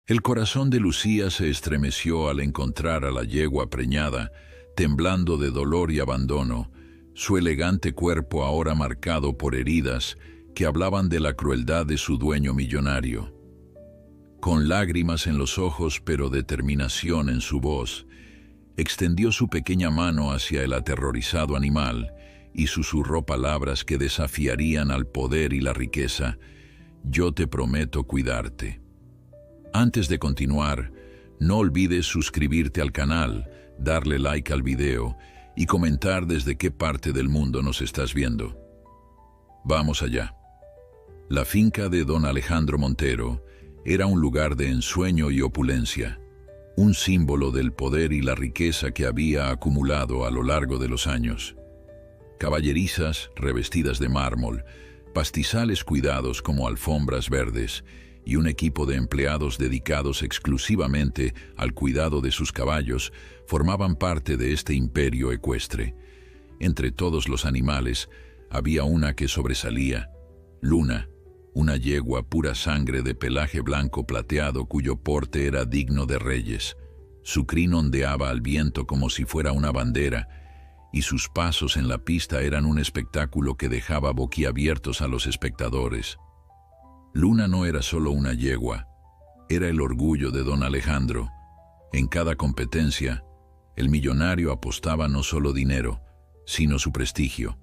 El corazón de Lucía se estremeció al encontrar a la yegua preñada, temblando de dolor y abandono, su elegante cuerpo ahora marcado por heridas que hablaban de la crueldad de su dueño millonario. Con lágrimas en los ojos pero determinación en su voz, extendió su pequeña mano hacia el aterrorizado animal y susurró palabras que desafiarían al poder y la riqueza. «Yo te prometo cuidarte». Antes de continuar, no olvides suscribirte al canal, darle like al video y comentar desde qué parte del mundo nos estás viendo. Vamos allá. La finca de don Alejandro Montero era un lugar de ensueño y opulencia, un símbolo del poder y la riqueza que había acumulado a lo largo de los años. Caballerizas revestidas de mármol, pastizales cuidados como alfombras verdes y un equipo de empleados dedicados exclusivamente al cuidado de sus caballos formaban parte de este imperio ecuestre. Entre todos los animales había una que sobresalía, Luna, una yegua pura sangre de pelaje blanco plateado cuyo porte era digno de reyes. Su crin ondeaba al viento como si fuera una bandera, y sus pasos en la pista eran un espectáculo que dejaba boquiabiertos a los espectadores. Luna no era solo una yegua, era el orgullo de don Alejandro. En cada competencia, el millonario apostaba no solo dinero, sino su prestigio.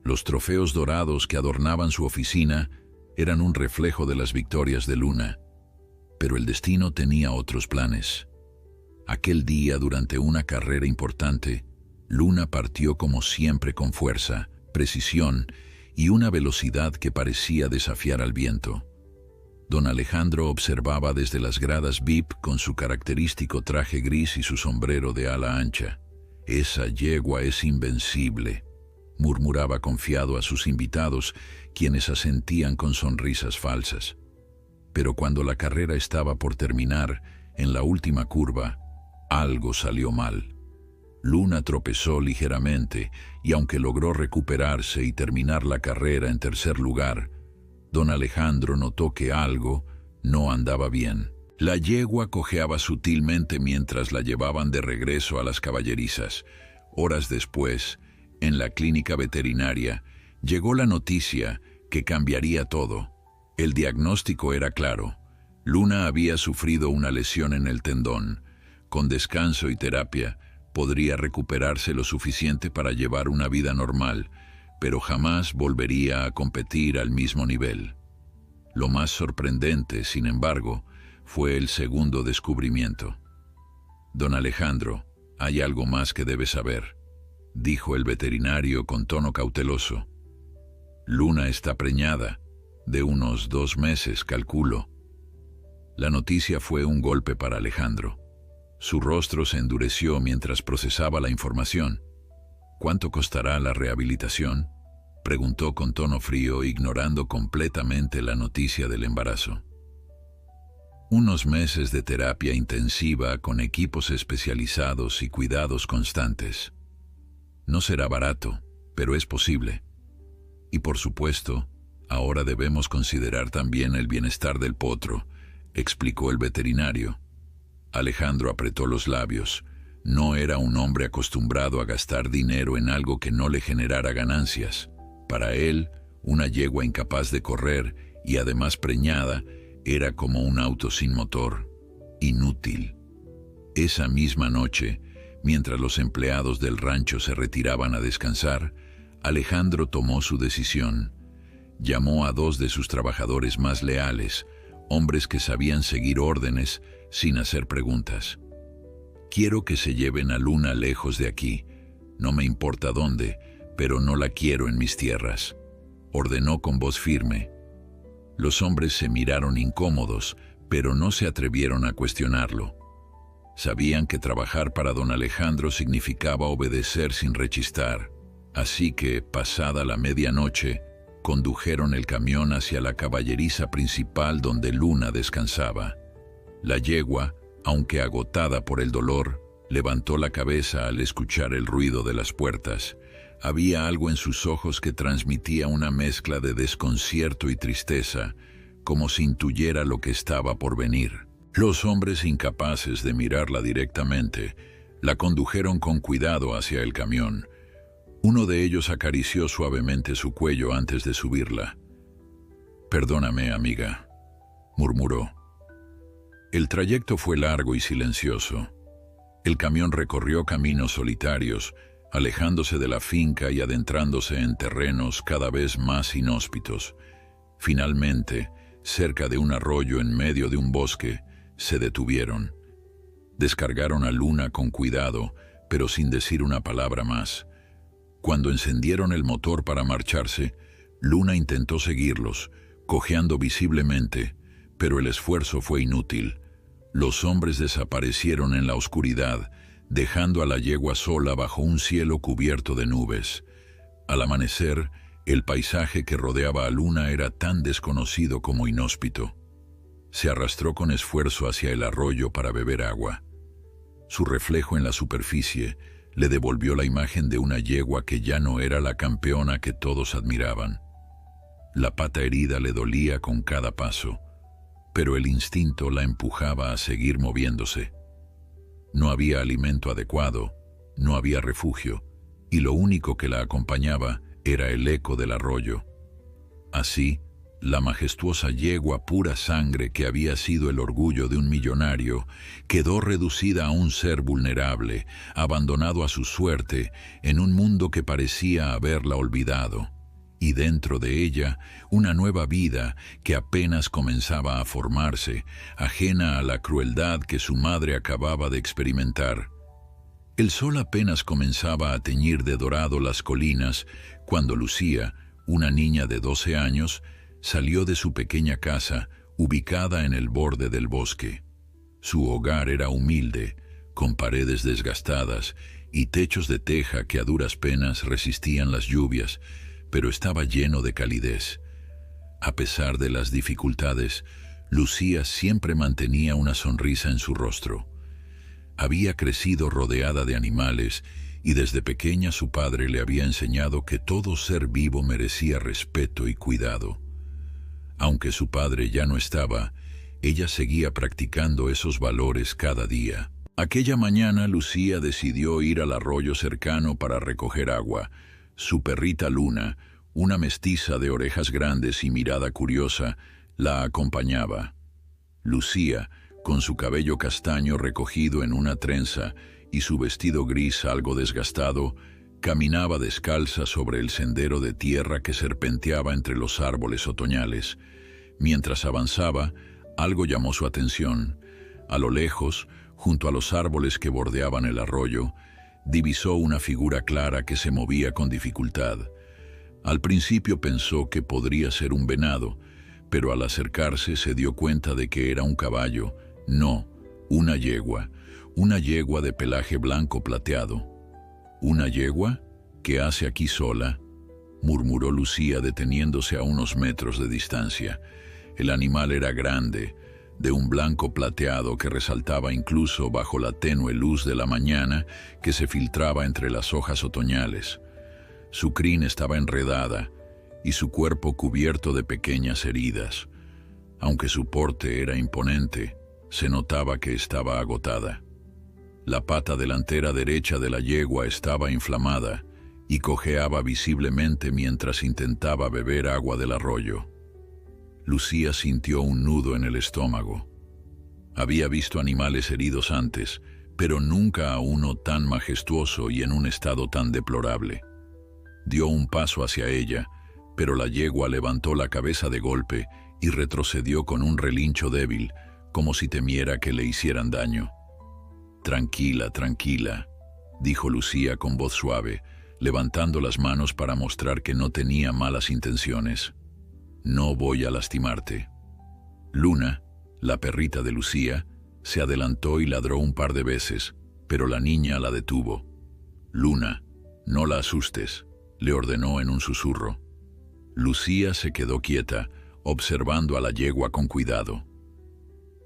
Los trofeos dorados que adornaban su oficina eran un reflejo de las victorias de Luna. Pero el destino tenía otros planes. Aquel día, durante una carrera importante, Luna partió como siempre con fuerza, precisión y una velocidad que parecía desafiar al viento. Don Alejandro observaba desde las gradas VIP con su característico traje gris y su sombrero de ala ancha. «Esa yegua es invencible», murmuraba confiado a sus invitados, quienes asentían con sonrisas falsas. Pero cuando la carrera estaba por terminar, en la última curva, algo salió mal. Luna tropezó ligeramente y aunque logró recuperarse y terminar la carrera en tercer lugar, don Alejandro notó que algo no andaba bien. La yegua cojeaba sutilmente mientras la llevaban de regreso a las caballerizas. Horas después, en la clínica veterinaria, llegó la noticia que cambiaría todo. El diagnóstico era claro. Luna había sufrido una lesión en el tendón. Con descanso y terapia, podría recuperarse lo suficiente para llevar una vida normal, pero jamás volvería a competir al mismo nivel. Lo más sorprendente, sin embargo, fue el segundo descubrimiento. «Don Alejandro, hay algo más que debe saber», dijo el veterinario con tono cauteloso. «Luna está preñada, de unos 2 meses, calculo». La noticia fue un golpe para Alejandro. Su rostro se endureció mientras procesaba la información. «¿Cuánto costará la rehabilitación?», preguntó con tono frío, ignorando completamente la noticia del embarazo. «Unos meses de terapia intensiva con equipos especializados y cuidados constantes. No será barato, pero es posible. Y por supuesto, ahora debemos considerar también el bienestar del potro», explicó el veterinario. Alejandro apretó los labios. No era un hombre acostumbrado a gastar dinero en algo que no le generara ganancias. Para él, una yegua incapaz de correr y además preñada era como un auto sin motor, inútil. Esa misma noche, mientras los empleados del rancho se retiraban a descansar, Alejandro tomó su decisión. Llamó a 2 de sus trabajadores más leales, hombres que sabían seguir órdenes sin hacer preguntas. «Quiero que se lleven a Luna lejos de aquí. No me importa dónde, pero no la quiero en mis tierras», ordenó con voz firme. Los hombres se miraron incómodos, pero no se atrevieron a cuestionarlo. Sabían que trabajar para don Alejandro significaba obedecer sin rechistar. Así que, pasada la medianoche, condujeron el camión hacia la caballeriza principal donde Luna descansaba. La yegua, aunque agotada por el dolor, levantó la cabeza al escuchar el ruido de las puertas. Había algo en sus ojos que transmitía una mezcla de desconcierto y tristeza, como si intuyera lo que estaba por venir. Los hombres, incapaces de mirarla directamente, la condujeron con cuidado hacia el camión. Uno de ellos acarició suavemente su cuello antes de subirla. «Perdóname, amiga», murmuró. El trayecto fue largo y silencioso. El camión recorrió caminos solitarios, alejándose de la finca y adentrándose en terrenos cada vez más inhóspitos. Finalmente, cerca de un arroyo en medio de un bosque, se detuvieron. Descargaron a Luna con cuidado, pero sin decir una palabra más. Cuando encendieron el motor para marcharse, Luna intentó seguirlos, cojeando visiblemente, pero el esfuerzo fue inútil. Los hombres desaparecieron en la oscuridad, dejando a la yegua sola bajo un cielo cubierto de nubes. Al amanecer, el paisaje que rodeaba a Luna era tan desconocido como inhóspito. Se arrastró con esfuerzo hacia el arroyo para beber agua. Su reflejo en la superficie le devolvió la imagen de una yegua que ya no era la campeona que todos admiraban. La pata herida le dolía con cada paso, pero el instinto la empujaba a seguir moviéndose. No había alimento adecuado, no había refugio, y lo único que la acompañaba era el eco del arroyo. Así, la majestuosa yegua pura sangre que había sido el orgullo de un millonario quedó reducida a un ser vulnerable, abandonado a su suerte en un mundo que parecía haberla olvidado, y dentro de ella una nueva vida que apenas comenzaba a formarse, ajena a la crueldad que su madre acababa de experimentar. El sol apenas comenzaba a teñir de dorado las colinas cuando Lucía, una niña de 12 años, salió de su pequeña casa, ubicada en el borde del bosque. Su hogar era humilde, con paredes desgastadas y techos de teja que a duras penas resistían las lluvias, pero estaba lleno de calidez. A pesar de las dificultades, Lucía siempre mantenía una sonrisa en su rostro. Había crecido rodeada de animales y desde pequeña su padre le había enseñado que todo ser vivo merecía respeto y cuidado. Aunque su padre ya no estaba, ella seguía practicando esos valores cada día. Aquella mañana Lucía decidió ir al arroyo cercano para recoger agua. Su perrita Luna, una mestiza de orejas grandes y mirada curiosa, la acompañaba. Lucía, con su cabello castaño recogido en una trenza y su vestido gris algo desgastado, caminaba descalza sobre el sendero de tierra que serpenteaba entre los árboles otoñales. Mientras avanzaba, algo llamó su atención. A lo lejos, junto a los árboles que bordeaban el arroyo, divisó una figura clara que se movía con dificultad. Al principio pensó que podría ser un venado, pero al acercarse se dio cuenta de que era un caballo, no, una yegua de pelaje blanco plateado. ¿Una yegua? ¿Qué hace aquí sola?, murmuró Lucía deteniéndose a unos metros de distancia. El animal era grande, de un blanco plateado que resaltaba incluso bajo la tenue luz de la mañana que se filtraba entre las hojas otoñales. Su crin estaba enredada y su cuerpo cubierto de pequeñas heridas. Aunque su porte era imponente, se notaba que estaba agotada. La pata delantera derecha de la yegua estaba inflamada y cojeaba visiblemente mientras intentaba beber agua del arroyo. Lucía sintió un nudo en el estómago. Había visto animales heridos antes, pero nunca a uno tan majestuoso y en un estado tan deplorable. Dio un paso hacia ella, pero la yegua levantó la cabeza de golpe y retrocedió con un relincho débil, como si temiera que le hicieran daño. «Tranquila, tranquila», dijo Lucía con voz suave, levantando las manos para mostrar que no tenía malas intenciones. «No voy a lastimarte». Luna, la perrita de Lucía, se adelantó y ladró un par de veces, pero la niña la detuvo. «Luna, no la asustes», le ordenó en un susurro. Lucía se quedó quieta, observando a la yegua con cuidado.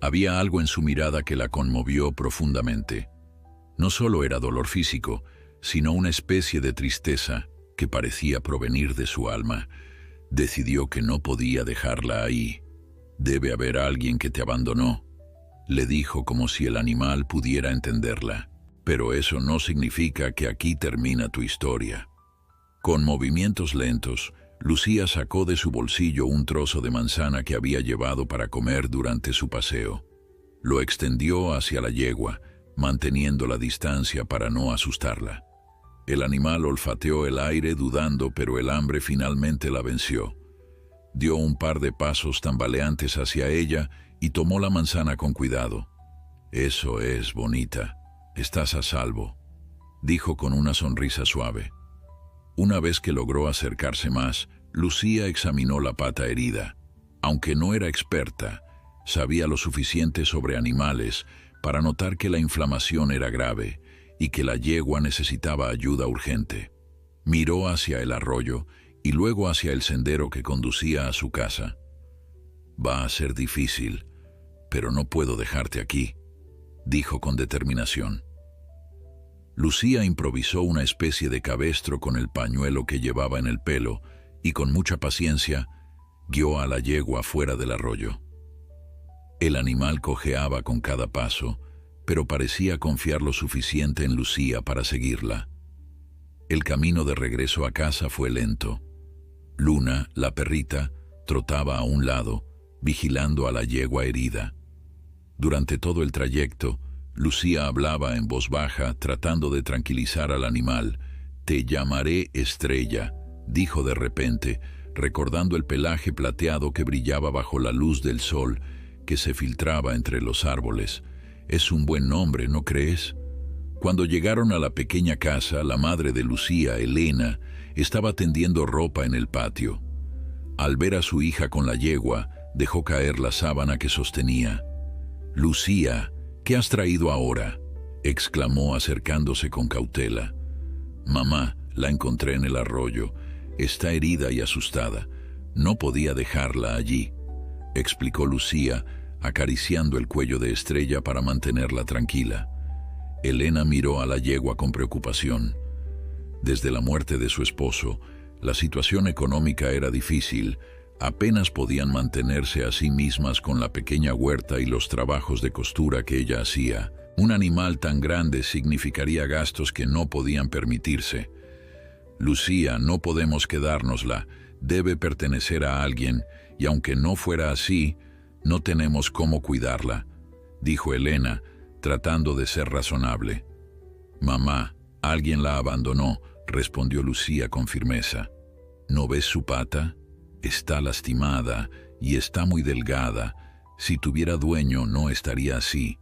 Había algo en su mirada que la conmovió profundamente. No solo era dolor físico, sino una especie de tristeza que parecía provenir de su alma. Decidió que no podía dejarla ahí. «Debe haber alguien que te abandonó». le dijo como si el animal pudiera entenderla. Pero eso no significa que aquí termina tu historia. Con movimientos lentos, Lucía sacó de su bolsillo un trozo de manzana que había llevado para comer durante su paseo. Lo extendió hacia la yegua, manteniendo la distancia para no asustarla. El animal olfateó el aire dudando, pero el hambre finalmente la venció. Dio un par de pasos tambaleantes hacia ella y tomó la manzana con cuidado. «Eso es, bonita. Estás a salvo», dijo con una sonrisa suave. Una vez que logró acercarse más, Lucía examinó la pata herida. Aunque no era experta, sabía lo suficiente sobre animales para notar que la inflamación era grave y que la yegua necesitaba ayuda urgente. Miró hacia el arroyo y luego hacia el sendero que conducía a su casa. «Va a ser difícil, pero no puedo dejarte aquí», dijo con determinación. Lucía improvisó una especie de cabestro con el pañuelo que llevaba en el pelo y con mucha paciencia guió a la yegua fuera del arroyo. El animal cojeaba con cada paso, pero parecía confiar lo suficiente en Lucía para seguirla. El camino de regreso a casa fue lento. Luna, la perrita, trotaba a un lado, vigilando a la yegua herida. Durante todo el trayecto, Lucía hablaba en voz baja, tratando de tranquilizar al animal. «Te llamaré Estrella», dijo de repente, recordando el pelaje plateado que brillaba bajo la luz del sol que se filtraba entre los árboles. «Es un buen nombre, ¿no crees?». Cuando llegaron a la pequeña casa, la madre de Lucía, Elena, estaba tendiendo ropa en el patio. Al ver a su hija con la yegua, dejó caer la sábana que sostenía. «Lucía, ¿qué has traído ahora?», exclamó acercándose con cautela. «Mamá, la encontré en el arroyo. Está herida y asustada. No podía dejarla allí», explicó Lucía, acariciando el cuello de Estrella para mantenerla tranquila. Elena miró a la yegua con preocupación. Desde la muerte de su esposo, la situación económica era difícil. Apenas podían mantenerse a sí mismas con la pequeña huerta y los trabajos de costura que ella hacía. Un animal tan grande significaría gastos que no podían permitirse. «Lucía, no podemos quedárnosla. Debe pertenecer a alguien, y aunque no fuera así, no tenemos cómo cuidarla», dijo Elena, tratando de ser razonable. «Mamá, alguien la abandonó», respondió Lucía con firmeza. «¿No ves su pata? Está lastimada y está muy delgada. Si tuviera dueño no estaría así».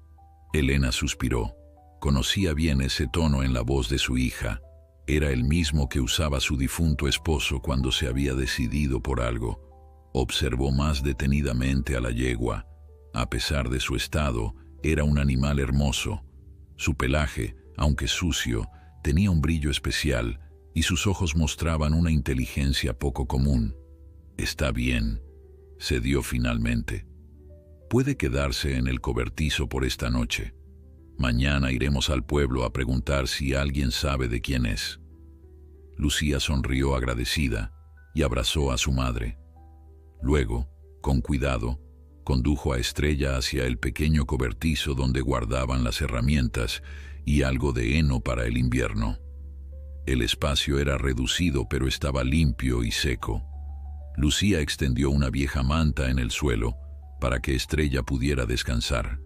Elena suspiró. Conocía bien ese tono en la voz de su hija. Era el mismo que usaba su difunto esposo cuando se había decidido por algo. Observó más detenidamente a la yegua. A pesar de su estado, era un animal hermoso. Su pelaje, aunque sucio, tenía un brillo especial y sus ojos mostraban una inteligencia poco común. «Está bien», cedió finalmente. «Puede quedarse en el cobertizo por esta noche. Mañana iremos al pueblo a preguntar si alguien sabe de quién es». Lucía sonrió agradecida y abrazó a su madre. Luego, con cuidado, condujo a Estrella hacia el pequeño cobertizo donde guardaban las herramientas y algo de heno para el invierno. El espacio era reducido, pero estaba limpio y seco. Lucía extendió una vieja manta en el suelo para que Estrella pudiera descansar.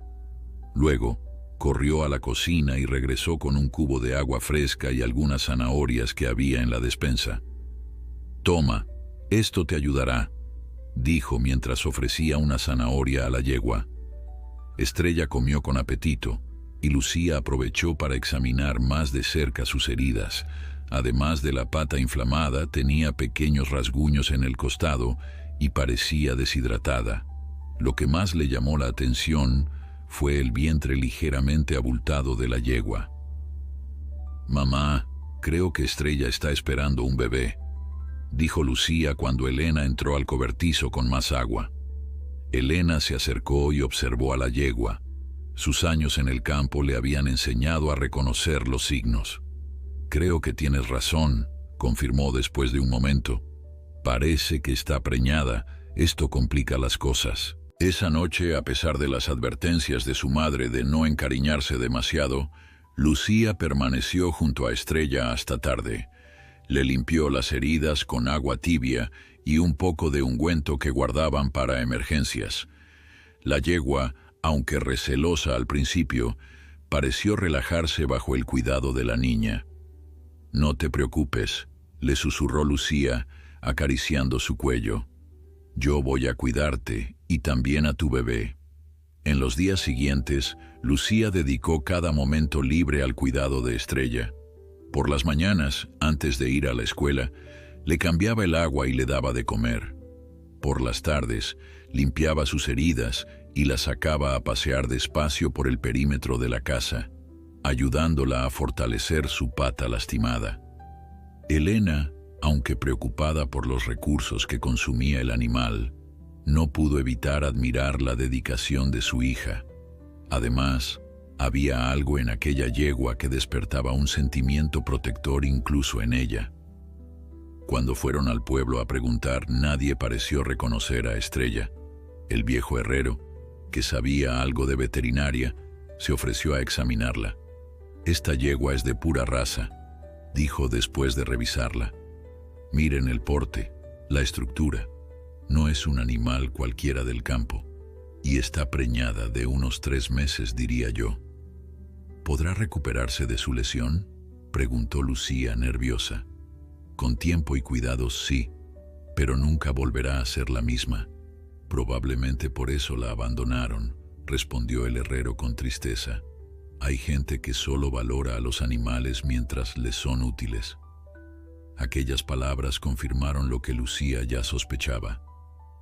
Luego, corrió a la cocina y regresó con un cubo de agua fresca y algunas zanahorias que había en la despensa. «Toma, esto te ayudará», dijo mientras ofrecía una zanahoria a la yegua. Estrella comió con apetito y Lucía aprovechó para examinar más de cerca sus heridas. Además de la pata inflamada, tenía pequeños rasguños en el costado y parecía deshidratada. Lo que más le llamó la atención fue el vientre ligeramente abultado de la yegua. «Mamá, creo que Estrella está esperando un bebé», dijo Lucía cuando Elena entró al cobertizo con más agua. Elena se acercó y observó a la yegua. Sus años en el campo le habían enseñado a reconocer los signos. «Creo que tienes razón», confirmó después de un momento. «Parece que está preñada. Esto complica las cosas». Esa noche, a pesar de las advertencias de su madre de no encariñarse demasiado, Lucía permaneció junto a Estrella hasta tarde. Le limpió las heridas con agua tibia y un poco de ungüento que guardaban para emergencias. La yegua, aunque recelosa al principio, pareció relajarse bajo el cuidado de la niña. «No te preocupes», le susurró Lucía, acariciando su cuello. «Yo voy a cuidarte y también a tu bebé». En los días siguientes, Lucía dedicó cada momento libre al cuidado de Estrella. Por las mañanas, antes de ir a la escuela, le cambiaba el agua y le daba de comer. Por las tardes, limpiaba sus heridas y la sacaba a pasear despacio por el perímetro de la casa, ayudándola a fortalecer su pata lastimada. Elena, aunque preocupada por los recursos que consumía el animal, no pudo evitar admirar la dedicación de su hija. Además, había algo en aquella yegua que despertaba un sentimiento protector incluso en ella. Cuando fueron al pueblo a preguntar, nadie pareció reconocer a Estrella. El viejo herrero, que sabía algo de veterinaria, se ofreció a examinarla. «Esta yegua es de pura raza», dijo después de revisarla. «Miren el porte, la estructura. No es un animal cualquiera del campo, y está preñada de unos 3 meses, diría yo». «¿Podrá recuperarse de su lesión?», preguntó Lucía, nerviosa. «Con tiempo y cuidados, sí, pero nunca volverá a ser la misma. Probablemente por eso la abandonaron», respondió el herrero con tristeza. «Hay gente que solo valora a los animales mientras les son útiles». Aquellas palabras confirmaron lo que Lucía ya sospechaba.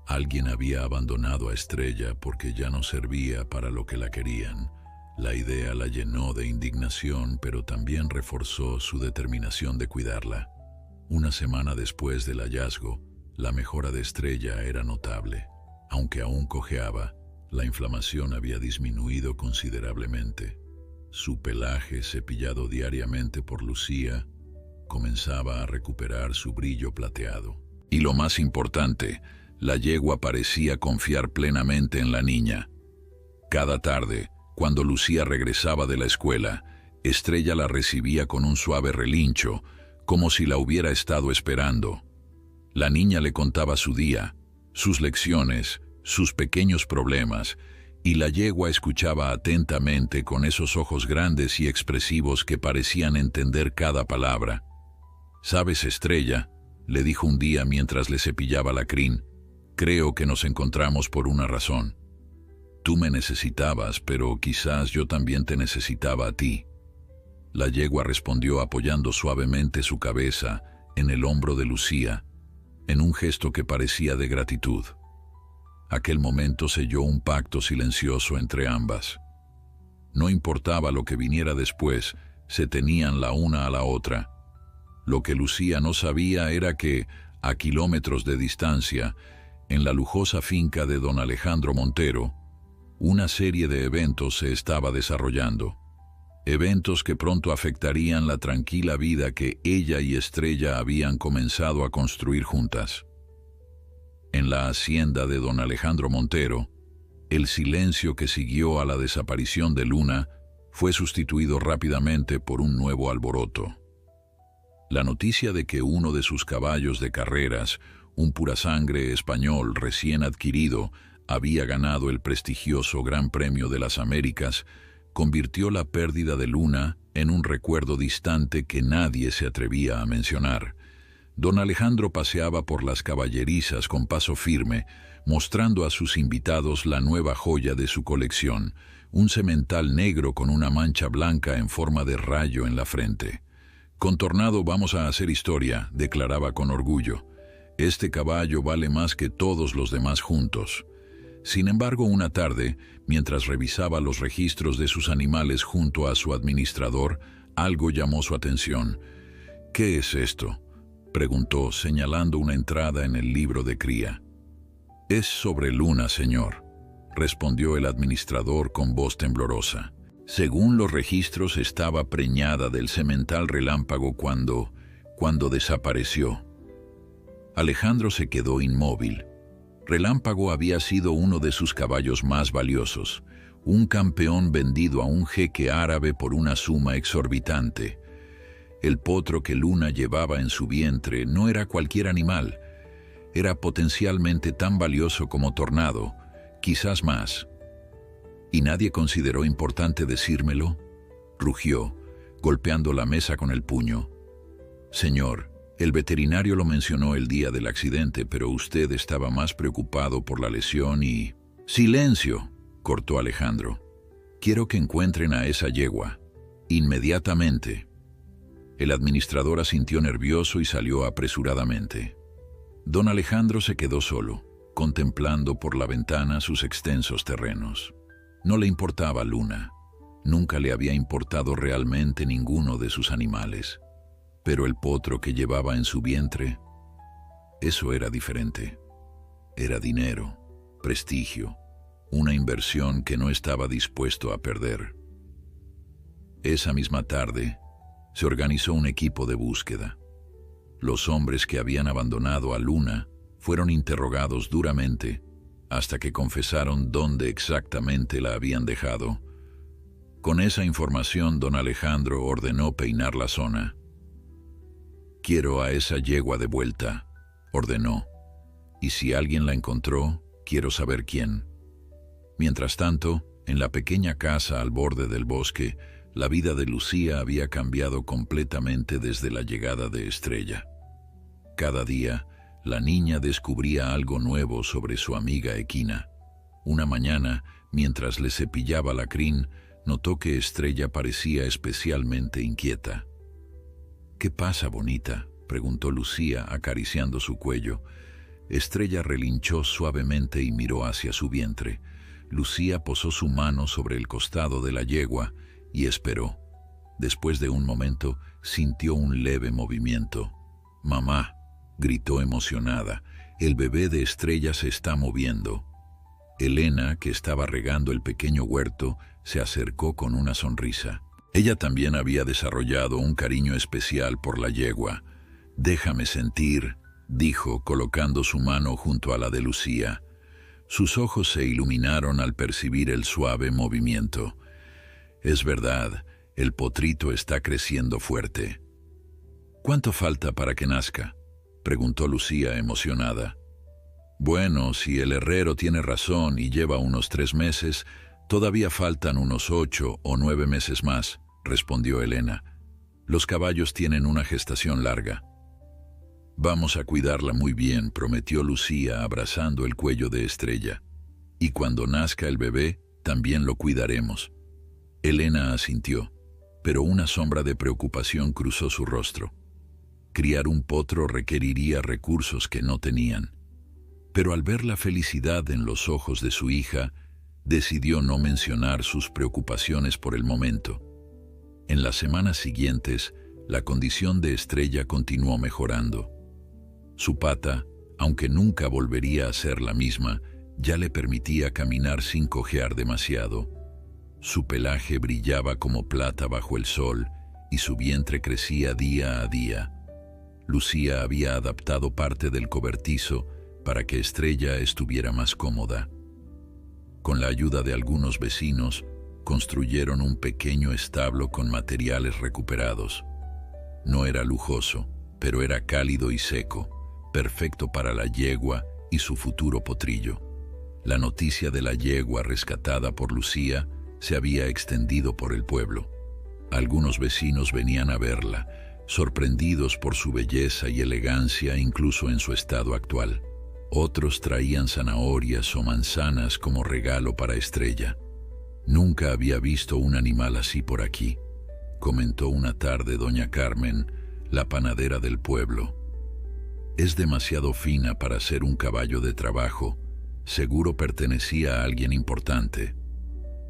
Alguien había abandonado a Estrella porque ya no servía para lo que la querían. La idea la llenó de indignación, pero también reforzó su determinación de cuidarla. Una semana después del hallazgo, la mejora de Estrella era notable. Aunque aún cojeaba, la inflamación había disminuido considerablemente. Su pelaje, cepillado diariamente por Lucía, comenzaba a recuperar su brillo plateado. Y lo más importante, la yegua parecía confiar plenamente en la niña. Cada tarde, cuando Lucía regresaba de la escuela, Estrella la recibía con un suave relincho, como si la hubiera estado esperando. La niña le contaba su día, sus lecciones, sus pequeños problemas, y la yegua escuchaba atentamente con esos ojos grandes y expresivos que parecían entender cada palabra. «¿Sabes, Estrella?», le dijo un día mientras le cepillaba la crin, «creo que nos encontramos por una razón. Tú me necesitabas, pero quizás yo también te necesitaba a ti». La yegua respondió apoyando suavemente su cabeza en el hombro de Lucía, en un gesto que parecía de gratitud. Aquel momento selló un pacto silencioso entre ambas. No importaba lo que viniera después, se tenían la una a la otra. Lo que Lucía no sabía era que, a kilómetros de distancia, en la lujosa finca de don Alejandro Montero, una serie de eventos se estaba desarrollando. Eventos que pronto afectarían la tranquila vida que ella y Estrella habían comenzado a construir juntas. En la hacienda de don Alejandro Montero, el silencio que siguió a la desaparición de Luna fue sustituido rápidamente por un nuevo alboroto. La noticia de que uno de sus caballos de carreras, un purasangre español recién adquirido, había ganado el prestigioso Gran Premio de las Américas, convirtió la pérdida de Luna en un recuerdo distante que nadie se atrevía a mencionar. Don Alejandro paseaba por las caballerizas con paso firme, mostrando a sus invitados la nueva joya de su colección, un semental negro con una mancha blanca en forma de rayo en la frente. «Con Tornado vamos a hacer historia», declaraba con orgullo. «Este caballo vale más que todos los demás juntos». Sin embargo, una tarde, mientras revisaba los registros de sus animales junto a su administrador, algo llamó su atención. «¿Qué es esto?», preguntó, señalando una entrada en el libro de cría. «Es sobre Luna, señor», respondió el administrador con voz temblorosa. Según los registros, estaba preñada del semental Relámpago cuando desapareció. Alejandro se quedó inmóvil. Relámpago había sido uno de sus caballos más valiosos, un campeón vendido a un jeque árabe por una suma exorbitante. El potro que Luna llevaba en su vientre no era cualquier animal, era potencialmente tan valioso como Tornado, quizás más. ¿Y nadie consideró importante decírmelo?, rugió, golpeando la mesa con el puño. Señor, el veterinario lo mencionó el día del accidente, pero usted estaba más preocupado por la lesión y... ¡Silencio!, cortó Alejandro. Quiero que encuentren a esa yegua. Inmediatamente. El administrador asintió nervioso y salió apresuradamente. Don Alejandro se quedó solo, contemplando por la ventana sus extensos terrenos. No le importaba Luna. Nunca le había importado realmente ninguno de sus animales. Pero el potro que llevaba en su vientre, eso era diferente. Era dinero, prestigio, una inversión que no estaba dispuesto a perder. Esa misma tarde, se organizó un equipo de búsqueda. Los hombres que habían abandonado a Luna fueron interrogados duramente hasta que confesaron dónde exactamente la habían dejado. Con esa información, don Alejandro ordenó peinar la zona. «Quiero a esa yegua de vuelta», ordenó. «Y si alguien la encontró, quiero saber quién». Mientras tanto, en la pequeña casa al borde del bosque, la vida de Lucía había cambiado completamente desde la llegada de Estrella. Cada día, la niña descubría algo nuevo sobre su amiga Equina. Una mañana, mientras le cepillaba la crin, notó que Estrella parecía especialmente inquieta. «¿Qué pasa, bonita?», preguntó Lucía, acariciando su cuello. Estrella relinchó suavemente y miró hacia su vientre. Lucía posó su mano sobre el costado de la yegua y esperó. Después de un momento, sintió un leve movimiento. «Mamá», gritó emocionada, «el bebé de Estrella se está moviendo». Elena, que estaba regando el pequeño huerto, se acercó con una sonrisa. Ella también había desarrollado un cariño especial por la yegua. «Déjame sentir», dijo, colocando su mano junto a la de Lucía. Sus ojos se iluminaron al percibir el suave movimiento. «Es verdad, el potrito está creciendo fuerte». «¿Cuánto falta para que nazca?», preguntó Lucía emocionada. «Bueno, si el herrero tiene razón y lleva unos 3 meses, todavía faltan unos 8 o 9 meses más», respondió Elena. «Los caballos tienen una gestación larga». «Vamos a cuidarla muy bien», prometió Lucía, abrazando el cuello de Estrella. «Y cuando nazca el bebé, también lo cuidaremos». Elena asintió, pero una sombra de preocupación cruzó su rostro. Criar un potro requeriría recursos que no tenían. Pero al ver la felicidad en los ojos de su hija, decidió no mencionar sus preocupaciones por el momento. En las semanas siguientes, la condición de Estrella continuó mejorando. Su pata, aunque nunca volvería a ser la misma, ya le permitía caminar sin cojear demasiado. Su pelaje brillaba como plata bajo el sol y su vientre crecía día a día. Lucía había adaptado parte del cobertizo para que Estrella estuviera más cómoda. Con la ayuda de algunos vecinos, construyeron un pequeño establo con materiales recuperados. No era lujoso, pero era cálido y seco, perfecto para la yegua y su futuro potrillo. La noticia de la yegua rescatada por Lucía se había extendido por el pueblo. Algunos vecinos venían a verla, sorprendidos por su belleza y elegancia incluso en su estado actual. Otros traían zanahorias o manzanas como regalo para Estrella. «Nunca había visto un animal así por aquí», comentó una tarde doña Carmen, la panadera del pueblo. «Es demasiado fina para ser un caballo de trabajo. Seguro pertenecía a alguien importante.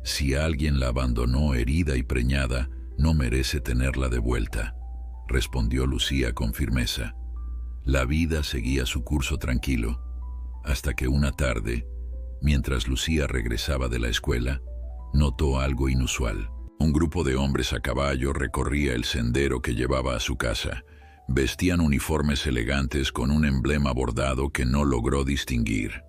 Si alguien la abandonó herida y preñada, no merece tenerla de vuelta», respondió Lucía con firmeza. La vida seguía su curso tranquilo, hasta que una tarde, mientras Lucía regresaba de la escuela, notó algo inusual. Un grupo de hombres a caballo recorría el sendero que llevaba a su casa. Vestían uniformes elegantes con un emblema bordado que no logró distinguir.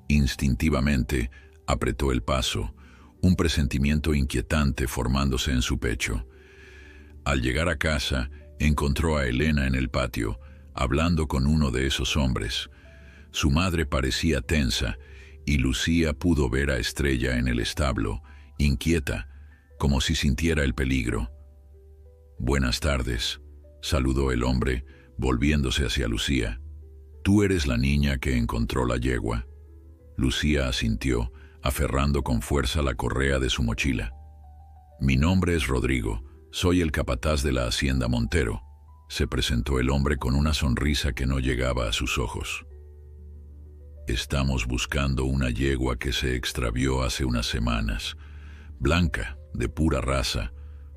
Instintivamente, apretó el paso, un presentimiento inquietante formándose en su pecho. Al llegar a casa, encontró a Elena en el patio, hablando con uno de esos hombres. Su madre parecía tensa, y Lucía pudo ver a Estrella en el establo, inquieta, como si sintiera el peligro. «Buenas tardes», saludó el hombre, volviéndose hacia Lucía. «¿Tú eres la niña que encontró la yegua?» Lucía asintió, aferrando con fuerza la correa de su mochila. «Mi nombre es Rodrigo, soy el capataz de la hacienda Montero», se presentó el hombre con una sonrisa que no llegaba a sus ojos. «Estamos buscando una yegua que se extravió hace unas semanas, blanca, de pura raza,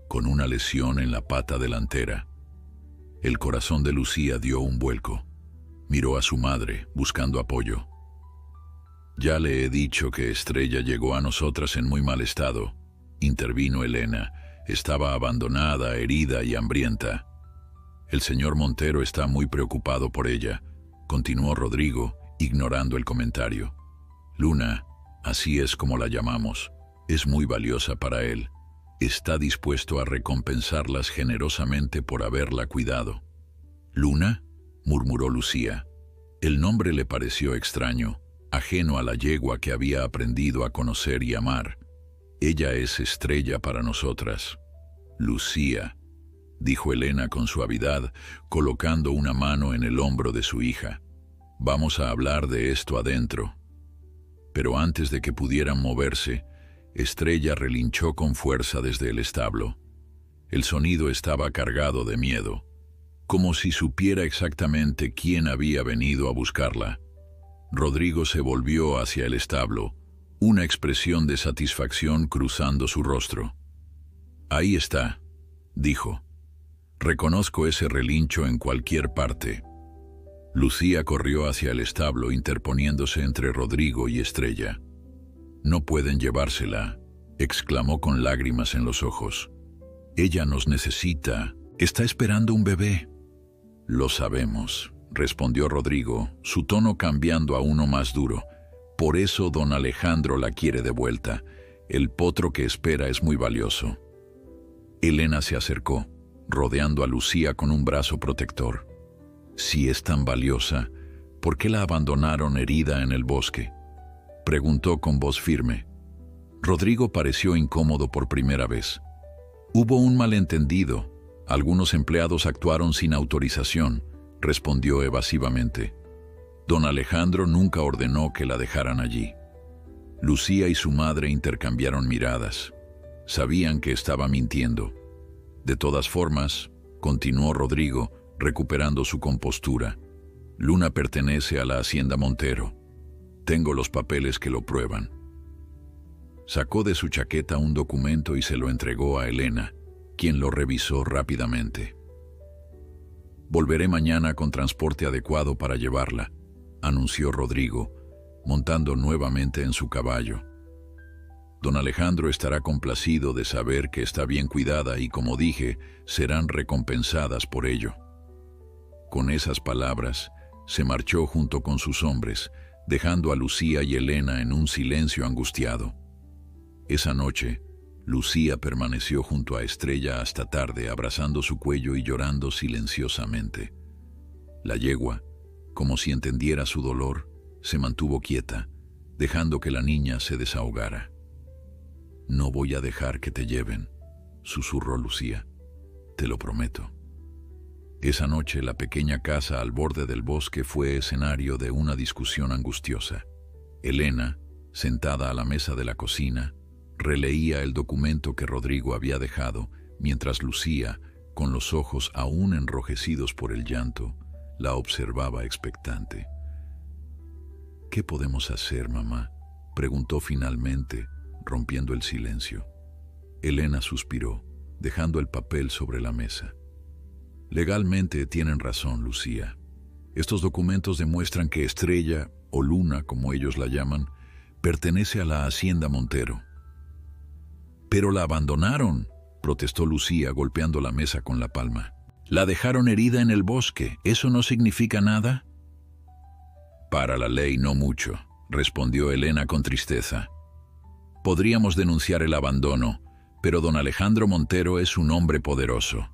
con una lesión en la pata delantera». El corazón de Lucía dio un vuelco. Miró a su madre, buscando apoyo. «Ya le he dicho que Estrella llegó a nosotras en muy mal estado», intervino Elena. «Estaba abandonada, herida y hambrienta. El señor Montero está muy preocupado por ella», continuó Rodrigo, ignorando el comentario. «Luna, así es como la llamamos, es muy valiosa para él. Está dispuesto a recompensarlas generosamente por haberla cuidado». «¿Luna?», murmuró Lucía. El nombre le pareció extraño, ajeno a la yegua que había aprendido a conocer y amar. «Ella es Estrella para nosotras». «Lucía», dijo Elena con suavidad, colocando una mano en el hombro de su hija. «Vamos a hablar de esto adentro». Pero antes de que pudieran moverse, Estrella relinchó con fuerza desde el establo. El sonido estaba cargado de miedo, como si supiera exactamente quién había venido a buscarla. Rodrigo se volvió hacia el establo, una expresión de satisfacción cruzando su rostro. «Ahí está», dijo. «Reconozco ese relincho en cualquier parte». Lucía corrió hacia el establo, interponiéndose entre Rodrigo y Estrella. «No pueden llevársela», exclamó con lágrimas en los ojos. «Ella nos necesita. Está esperando un bebé». «Lo sabemos», respondió Rodrigo, su tono cambiando a uno más duro. «Por eso don Alejandro la quiere de vuelta. El potro que espera es muy valioso». Elena se acercó, rodeando a Lucía con un brazo protector. «Si es tan valiosa, ¿por qué la abandonaron herida en el bosque?», preguntó con voz firme. Rodrigo pareció incómodo por primera vez. «Hubo un malentendido. Algunos empleados actuaron sin autorización», respondió evasivamente. «Don Alejandro nunca ordenó que la dejaran allí». Lucía y su madre intercambiaron miradas. Sabían que estaba mintiendo. «De todas formas», continuó Rodrigo, recuperando su compostura, «Luna pertenece a la hacienda Montero. Tengo los papeles que lo prueban». Sacó de su chaqueta un documento y se lo entregó a Elena, quien lo revisó rápidamente. «Volveré mañana con transporte adecuado para llevarla», anunció Rodrigo, montando nuevamente en su caballo. «Don Alejandro estará complacido de saber que está bien cuidada y, como dije, serán recompensadas por ello». Con esas palabras, se marchó junto con sus hombres, dejando a Lucía y Elena en un silencio angustiado. Esa noche, Lucía permaneció junto a Estrella hasta tarde, abrazando su cuello y llorando silenciosamente. La yegua, como si entendiera su dolor, se mantuvo quieta, dejando que la niña se desahogara. «No voy a dejar que te lleven», susurró Lucía. «Te lo prometo». Esa noche, la pequeña casa al borde del bosque fue escenario de una discusión angustiosa. Elena, sentada a la mesa de la cocina, releía el documento que Rodrigo había dejado, mientras Lucía, con los ojos aún enrojecidos por el llanto, la observaba expectante. «¿Qué podemos hacer, mamá?», preguntó finalmente, rompiendo el silencio. Elena suspiró, dejando el papel sobre la mesa. «Legalmente tienen razón, Lucía. Estos documentos demuestran que Estrella, o Luna, como ellos la llaman, pertenece a la hacienda Montero». «Pero la abandonaron», protestó Lucía, golpeando la mesa con la palma. «La dejaron herida en el bosque. ¿Eso no significa nada?». «Para la ley no mucho», respondió Elena con tristeza. Podríamos denunciar el abandono, pero don Alejandro Montero es un hombre poderoso.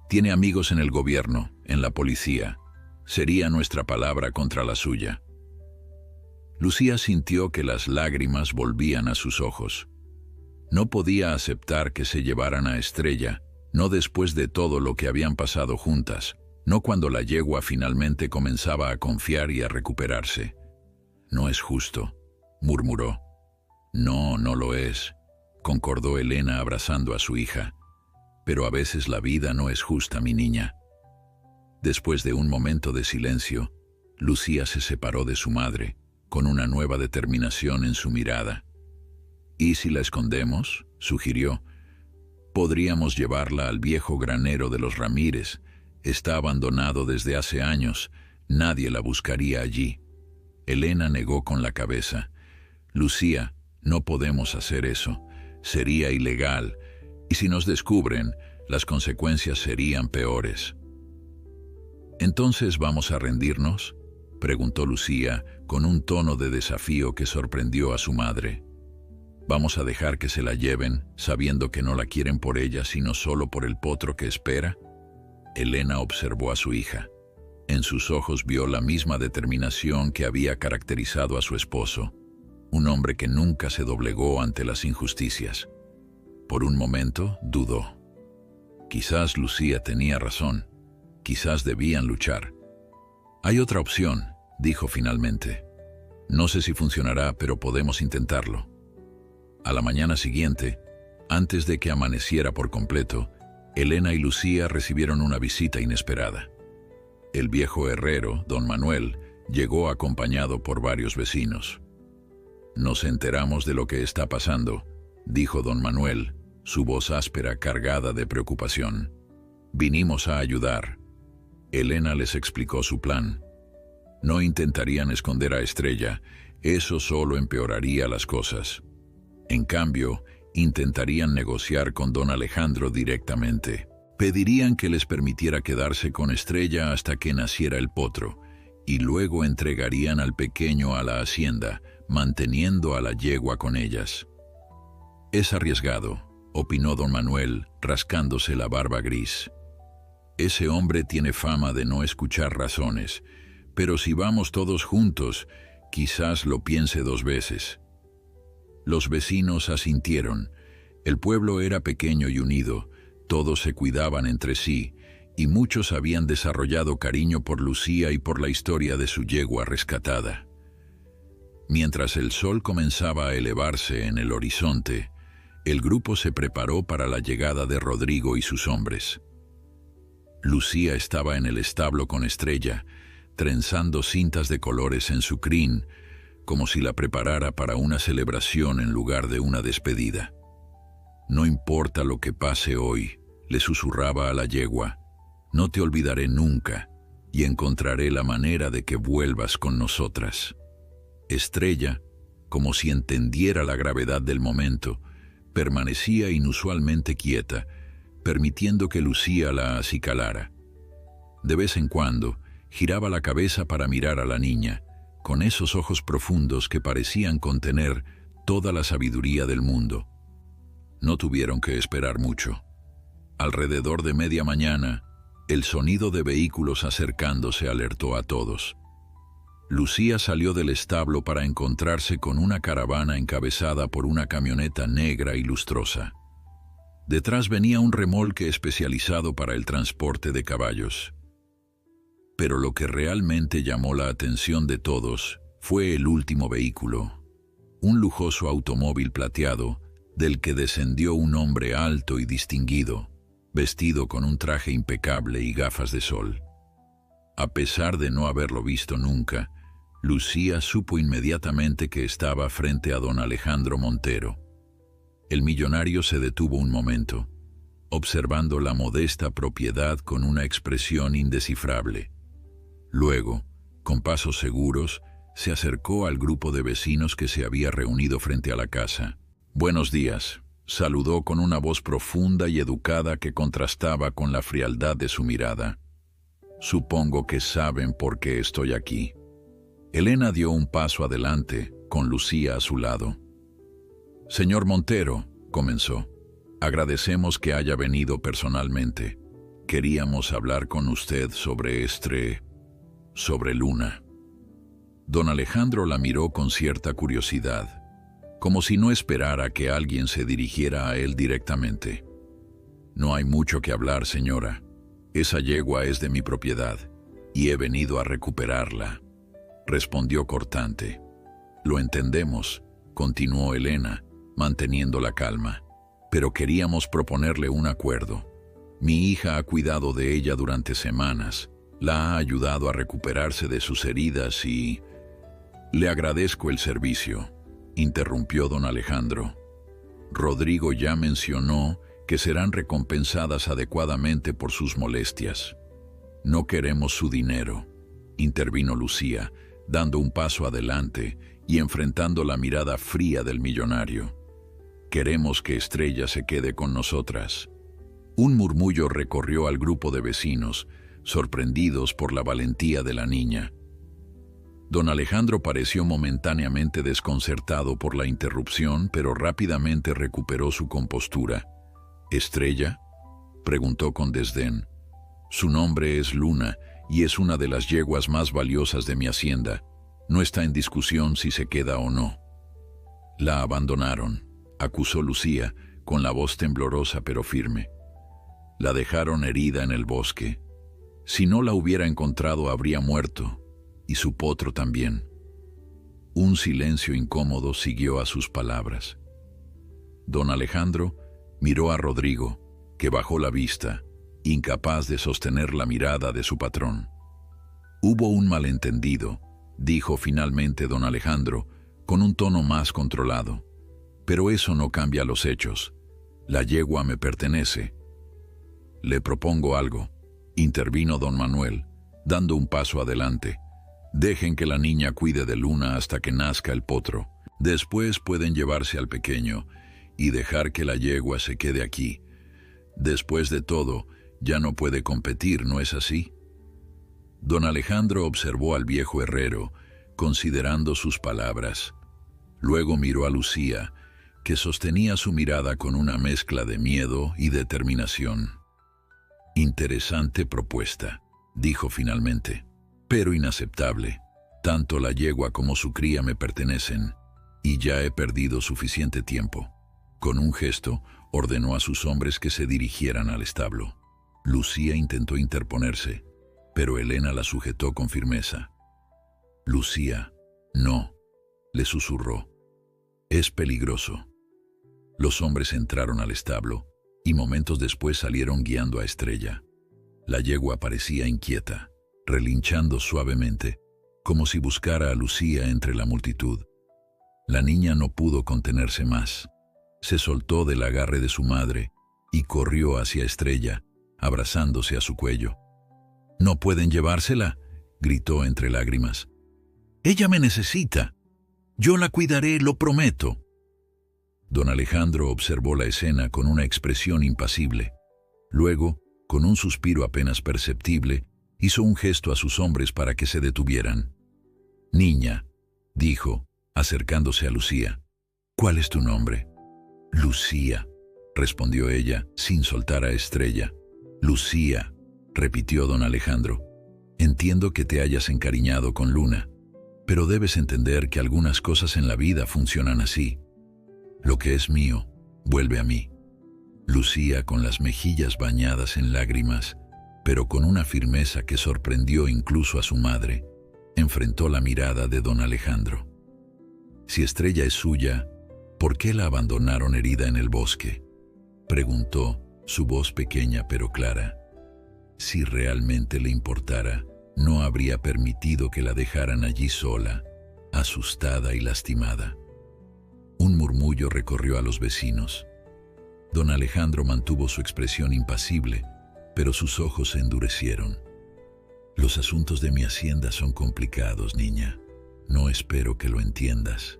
Tiene amigos en el gobierno, en la policía. Sería nuestra palabra contra la suya. Lucía sintió que las lágrimas volvían a sus ojos. No podía aceptar que se llevaran a Estrella, no después de todo lo que habían pasado juntas, no cuando la yegua finalmente comenzaba a confiar y a recuperarse. No es justo, murmuró. No, no lo es, concordó Elena abrazando a su hija. Pero a veces la vida no es justa, mi niña. Después de un momento de silencio, Lucía se separó de su madre, con una nueva determinación en su mirada. ¿Y si la escondemos?, sugirió. Podríamos llevarla al viejo granero de los Ramírez. Está abandonado desde hace años. Nadie la buscaría allí. Elena negó con la cabeza. Lucía, no podemos hacer eso. Sería ilegal. Y si nos descubren, las consecuencias serían peores. ¿Entonces vamos a rendirnos?, preguntó Lucía con un tono de desafío que sorprendió a su madre. ¿Vamos a dejar que se la lleven, sabiendo que no la quieren por ella, sino solo por el potro que espera? Elena observó a su hija. En sus ojos vio la misma determinación que había caracterizado a su esposo, un hombre que nunca se doblegó ante las injusticias. Por un momento dudó. Quizás Lucía tenía razón. Quizás debían luchar. Hay otra opción, dijo finalmente. No sé si funcionará, pero podemos intentarlo. A la mañana siguiente, antes de que amaneciera por completo, Elena y Lucía recibieron una visita inesperada. El viejo herrero, don Manuel, llegó acompañado por varios vecinos. Nos enteramos de lo que está pasando, dijo don Manuel, su voz áspera cargada de preocupación. Vinimos a ayudar. Elena les explicó su plan. No intentarían esconder a Estrella, eso solo empeoraría las cosas. En cambio, intentarían negociar con don Alejandro directamente. Pedirían que les permitiera quedarse con Estrella hasta que naciera el potro, y luego entregarían al pequeño a la hacienda, manteniendo a la yegua con ellas. Es arriesgado, opinó don Manuel, rascándose la barba gris. Ese hombre tiene fama de no escuchar razones, pero si vamos todos juntos, quizás lo piense dos veces. Los vecinos asintieron. El pueblo era pequeño y unido, todos se cuidaban entre sí, y muchos habían desarrollado cariño por Lucía y por la historia de su yegua rescatada. Mientras el sol comenzaba a elevarse en el horizonte, el grupo se preparó para la llegada de Rodrigo y sus hombres. Lucía estaba en el establo con Estrella, trenzando cintas de colores en su crin, como si la preparara para una celebración en lugar de una despedida. No importa lo que pase hoy, le susurraba a la yegua, no te olvidaré nunca y encontraré la manera de que vuelvas con nosotras. Estrella, como si entendiera la gravedad del momento, permanecía inusualmente quieta, permitiendo que Lucía la acicalara. De vez en cuando, giraba la cabeza para mirar a la niña, con esos ojos profundos que parecían contener toda la sabiduría del mundo. No tuvieron que esperar mucho. Alrededor de media mañana, el sonido de vehículos acercándose alertó a todos. Lucía salió del establo para encontrarse con una caravana encabezada por una camioneta negra y lustrosa. Detrás venía un remolque especializado para el transporte de caballos. Pero lo que realmente llamó la atención de todos fue el último vehículo, un lujoso automóvil plateado del que descendió un hombre alto y distinguido, vestido con un traje impecable y gafas de sol. A pesar de no haberlo visto nunca, Lucía supo inmediatamente que estaba frente a don Alejandro Montero. El millonario se detuvo un momento, observando la modesta propiedad con una expresión indescifrable. Luego, con pasos seguros, se acercó al grupo de vecinos que se había reunido frente a la casa. «Buenos días», saludó con una voz profunda y educada que contrastaba con la frialdad de su mirada. «Supongo que saben por qué estoy aquí». Elena dio un paso adelante, con Lucía a su lado. «Señor Montero», comenzó, «agradecemos que haya venido personalmente. Queríamos hablar con usted sobre Luna». Don Alejandro la miró con cierta curiosidad, como si no esperara que alguien se dirigiera a él directamente. «No hay mucho que hablar, señora. Esa yegua es de mi propiedad, y he venido a recuperarla», respondió cortante. «Lo entendemos», continuó Elena, manteniendo la calma, «pero queríamos proponerle un acuerdo. Mi hija ha cuidado de ella durante semanas, la ha ayudado a recuperarse de sus heridas y...» «Le agradezco el servicio», interrumpió don Alejandro. «Rodrigo ya mencionó que serán recompensadas adecuadamente por sus molestias. No queremos su dinero», intervino Lucía, dando un paso adelante y enfrentando la mirada fría del millonario. «Queremos que Estrella se quede con nosotras». Un murmullo recorrió al grupo de vecinos, sorprendidos por la valentía de la niña. Don Alejandro pareció momentáneamente desconcertado por la interrupción, pero rápidamente recuperó su compostura. «¿Estrella?», preguntó con desdén. «Su nombre es Luna y es una de las yeguas más valiosas de mi hacienda. No está en discusión si se queda o no». «La abandonaron», acusó Lucía, con la voz temblorosa pero firme. «La dejaron herida en el bosque. Si no la hubiera encontrado habría muerto, y su potro también». Un silencio incómodo siguió a sus palabras. Don Alejandro miró a Rodrigo, que bajó la vista, incapaz de sostener la mirada de su patrón. «Hubo un malentendido», dijo finalmente don Alejandro, con un tono más controlado. «Pero eso no cambia los hechos. La yegua me pertenece». «Le propongo algo», intervino don Manuel, dando un paso adelante. «Dejen que la niña cuide de Luna hasta que nazca el potro. Después pueden llevarse al pequeño y dejar que la yegua se quede aquí. Después de todo, ya no puede competir, ¿no es así?». Don Alejandro observó al viejo herrero, considerando sus palabras. Luego miró a Lucía, que sostenía su mirada con una mezcla de miedo y determinación. «Interesante propuesta», dijo finalmente, «pero inaceptable. Tanto la yegua como su cría me pertenecen, y ya he perdido suficiente tiempo». Con un gesto, ordenó a sus hombres que se dirigieran al establo. Lucía intentó interponerse, pero Elena la sujetó con firmeza. «Lucía, no», le susurró. «Es peligroso». Los hombres entraron al establo y momentos después salieron guiando a Estrella. La yegua parecía inquieta, relinchando suavemente, como si buscara a Lucía entre la multitud. La niña no pudo contenerse más. Se soltó del agarre de su madre y corrió hacia Estrella, abrazándose a su cuello. «No pueden llevársela», gritó entre lágrimas. «Ella me necesita. Yo la cuidaré, lo prometo». Don Alejandro observó la escena con una expresión impasible. Luego, con un suspiro apenas perceptible, hizo un gesto a sus hombres para que se detuvieran. «Niña», dijo, acercándose a Lucía, «¿cuál es tu nombre?». «Lucía», respondió ella, sin soltar a Estrella. «Lucía», repitió don Alejandro, «entiendo que te hayas encariñado con Luna, pero debes entender que algunas cosas en la vida funcionan así. Lo que es mío, vuelve a mí». Lucía, con las mejillas bañadas en lágrimas, pero con una firmeza que sorprendió incluso a su madre, enfrentó la mirada de don Alejandro. «Si Estrella es suya, ¿por qué la abandonaron herida en el bosque?», preguntó, su voz pequeña pero clara. Si realmente le importara, no habría permitido que la dejaran allí sola, asustada y lastimada. Un murmullo recorrió a los vecinos. Don Alejandro mantuvo su expresión impasible, pero sus ojos se endurecieron. «Los asuntos de mi hacienda son complicados, niña. No espero que lo entiendas»,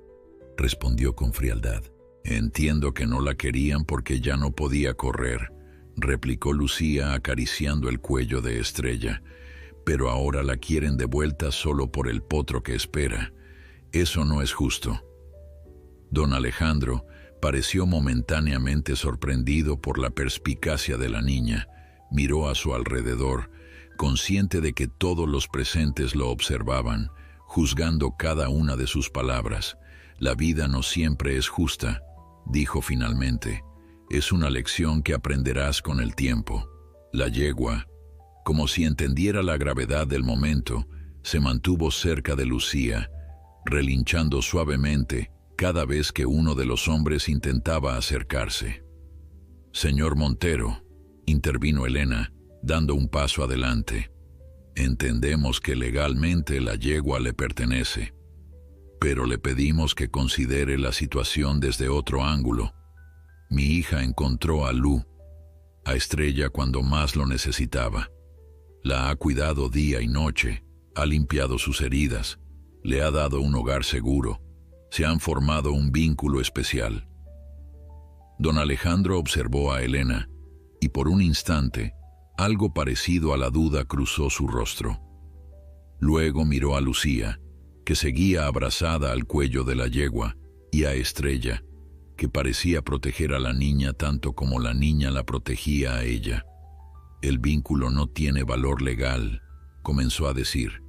respondió con frialdad. «Entiendo que no la querían porque ya no podía correr», replicó Lucía acariciando el cuello de Estrella. pero ahora la quieren de vuelta solo por el potro que espera. Eso no es justo. Don Alejandro pareció momentáneamente sorprendido por la perspicacia de la niña. Miró a su alrededor, consciente de que todos los presentes lo observaban, juzgando cada una de sus palabras. La vida no siempre es justa, dijo finalmente. Es una lección que aprenderás con el tiempo. La yegua, como si entendiera la gravedad del momento, se mantuvo cerca de Lucía, relinchando suavemente cada vez que uno de los hombres intentaba acercarse. «Señor Montero», intervino Elena, dando un paso adelante. «Entendemos que legalmente la yegua le pertenece, pero le pedimos que considere la situación desde otro ángulo. Mi hija encontró a Lu, a Estrella cuando más lo necesitaba. La ha cuidado día y noche, ha limpiado sus heridas, le ha dado un hogar seguro. Se han formado un vínculo especial». Don Alejandro observó a Elena, y por un instante, algo parecido a la duda cruzó su rostro. Luego miró a Lucía, que seguía abrazada al cuello de la yegua, y a Estrella, que parecía proteger a la niña tanto como la niña la protegía a ella. «El vínculo no tiene valor legal», comenzó a decir,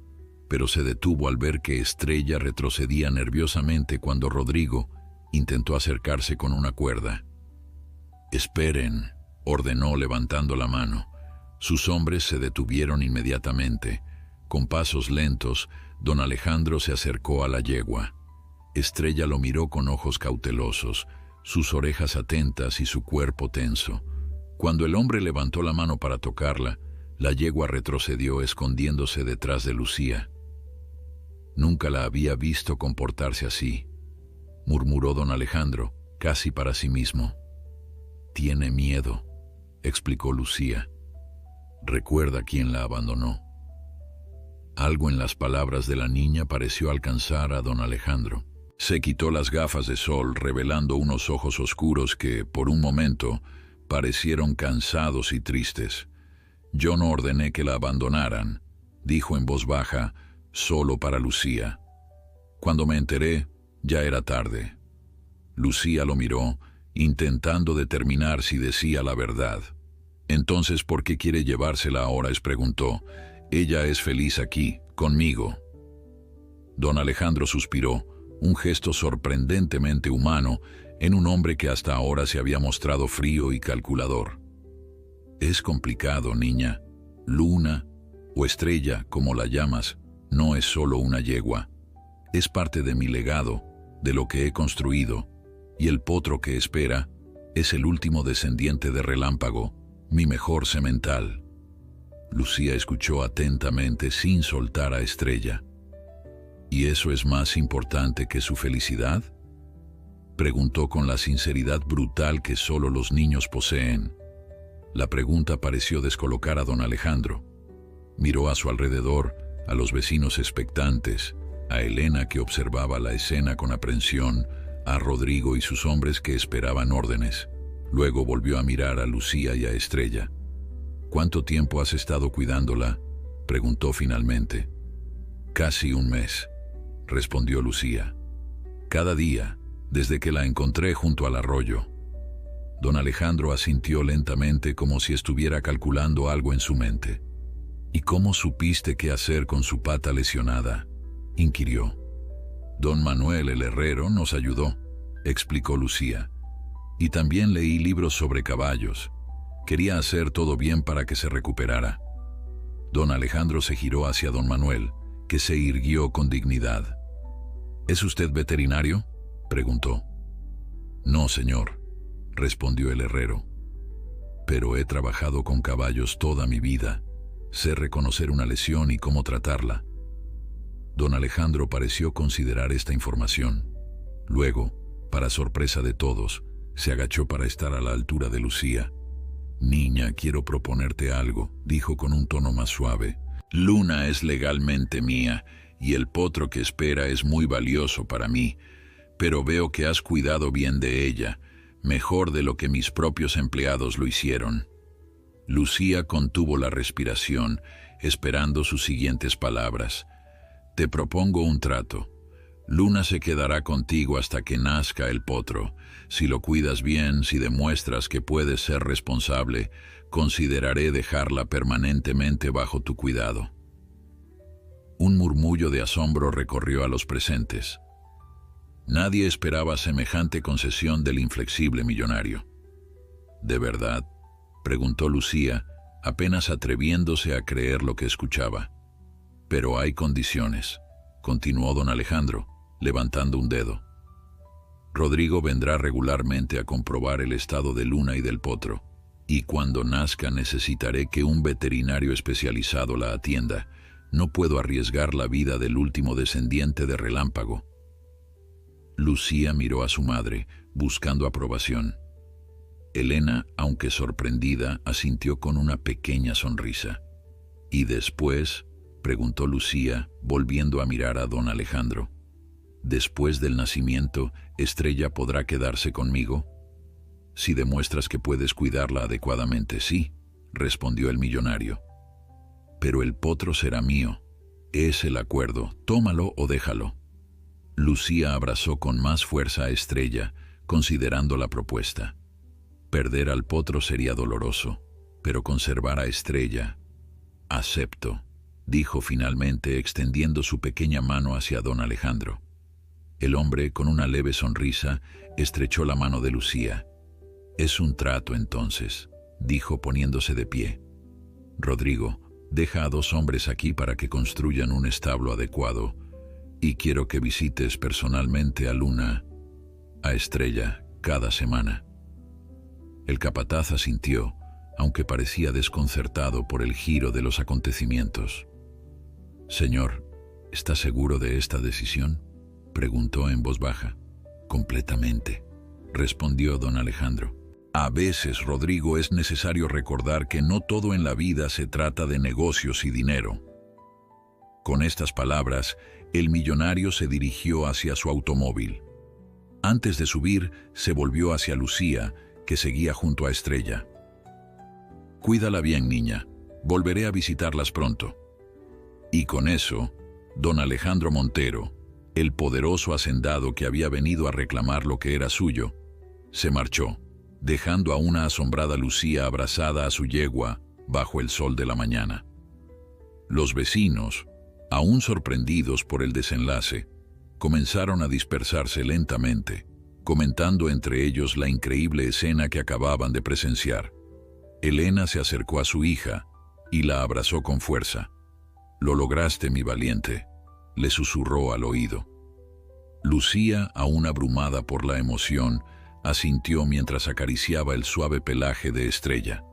pero se detuvo al ver que Estrella retrocedía nerviosamente cuando Rodrigo intentó acercarse con una cuerda. «Esperen», ordenó levantando la mano. Sus hombres se detuvieron inmediatamente. Con pasos lentos, don Alejandro se acercó a la yegua. Estrella lo miró con ojos cautelosos, sus orejas atentas y su cuerpo tenso. Cuando el hombre levantó la mano para tocarla, la yegua retrocedió escondiéndose detrás de Lucía. «Nunca la había visto comportarse así», murmuró don Alejandro, casi para sí mismo. «Tiene miedo», explicó Lucía. «Recuerda quién la abandonó». Algo en las palabras de la niña pareció alcanzar a don Alejandro. Se quitó las gafas de sol, revelando unos ojos oscuros que, por un momento, parecieron cansados y tristes. «Yo no ordené que la abandonaran», dijo en voz baja, solo para Lucía. «Cuando me enteré, ya era tarde». Lucía lo miró, intentando determinar si decía la verdad. «Entonces, ¿por qué quiere llevársela ahora?», preguntó. «Ella es feliz aquí, conmigo». Don Alejandro suspiró, un gesto sorprendentemente humano en un hombre que hasta ahora se había mostrado frío y calculador. «Es complicado, niña. Luna, o Estrella, como la llamas, no es solo una yegua. Es parte de mi legado, de lo que he construido, y el potro que espera es el último descendiente de Relámpago, mi mejor semental». Lucía escuchó atentamente sin soltar a Estrella. «¿Y eso es más importante que su felicidad?», preguntó con la sinceridad brutal que solo los niños poseen. La pregunta pareció descolocar a don Alejandro. Miró a su alrededor, a los vecinos expectantes, a Elena que observaba la escena con aprensión, a Rodrigo y sus hombres que esperaban órdenes. Luego volvió a mirar a Lucía y a Estrella. «¿Cuánto tiempo has estado cuidándola?», preguntó finalmente. «Casi un mes», respondió Lucía. «Cada día, desde que la encontré junto al arroyo». Don Alejandro asintió lentamente como si estuviera calculando algo en su mente. «¿Y cómo supiste qué hacer con su pata lesionada?», inquirió. «Don Manuel el herrero nos ayudó», explicó Lucía. «Y también leí libros sobre caballos. Quería hacer todo bien para que se recuperara». Don Alejandro se giró hacia don Manuel, que se irguió con dignidad. «¿Es usted veterinario?», preguntó. «No, señor», respondió el herrero. «Pero he trabajado con caballos toda mi vida. Sé reconocer una lesión y cómo tratarla». Don Alejandro pareció considerar esta información. Luego, para sorpresa de todos, se agachó para estar a la altura de Lucía. «Niña, quiero proponerte algo», dijo con un tono más suave. «Luna es legalmente mía, y el potro que espera es muy valioso para mí, pero veo que has cuidado bien de ella, mejor de lo que mis propios empleados lo hicieron». Lucía contuvo la respiración, esperando sus siguientes palabras. Te propongo un trato. Luna se quedará contigo hasta que nazca el potro. Si lo cuidas bien, si demuestras que puedes ser responsable, consideraré dejarla permanentemente bajo tu cuidado. Un murmullo de asombro recorrió a los presentes. Nadie esperaba semejante concesión del inflexible millonario. ¿De verdad?, preguntó Lucía, apenas atreviéndose a creer lo que escuchaba. Pero hay condiciones, continuó don Alejandro, levantando un dedo. Rodrigo vendrá regularmente a comprobar el estado de Luna y del potro, y cuando nazca necesitaré que un veterinario especializado la atienda. No puedo arriesgar la vida del último descendiente de Relámpago. Lucía miró a su madre, buscando aprobación. Elena, aunque sorprendida, asintió con una pequeña sonrisa. ¿Y después?, preguntó Lucía, volviendo a mirar a don Alejandro. ¿Después del nacimiento, Estrella podrá quedarse conmigo? Si demuestras que puedes cuidarla adecuadamente, sí, respondió el millonario. Pero el potro será mío. Es el acuerdo, tómalo o déjalo. Lucía abrazó con más fuerza a Estrella, considerando la propuesta. Perder al potro sería doloroso, pero conservar a Estrella. Acepto, dijo finalmente, extendiendo su pequeña mano hacia don Alejandro. El hombre, con una leve sonrisa, estrechó la mano de Lucía. Es un trato entonces, dijo poniéndose de pie. Rodrigo, deja a 2 hombres aquí para que construyan un establo adecuado, y quiero que visites personalmente a Luna, a Estrella, cada semana. El capataz asintió, aunque parecía desconcertado por el giro de los acontecimientos. «Señor, ¿está seguro de esta decisión?», preguntó en voz baja. «Completamente», respondió don Alejandro. A veces, Rodrigo, es necesario recordar que no todo en la vida se trata de negocios y dinero. Con estas palabras, el millonario se dirigió hacia su automóvil. Antes de subir, se volvió hacia Lucía, que seguía junto a Estrella. «Cuídala bien, niña. Volveré a visitarlas pronto». Y con eso, don Alejandro Montero, el poderoso hacendado que había venido a reclamar lo que era suyo, se marchó, dejando a una asombrada Lucía abrazada a su yegua bajo el sol de la mañana. Los vecinos, aún sorprendidos por el desenlace, comenzaron a dispersarse lentamente, comentando entre ellos la increíble escena que acababan de presenciar. Elena se acercó a su hija y la abrazó con fuerza. «Lo lograste, mi valiente», le susurró al oído. Lucía, aún abrumada por la emoción, asintió mientras acariciaba el suave pelaje de Estrella.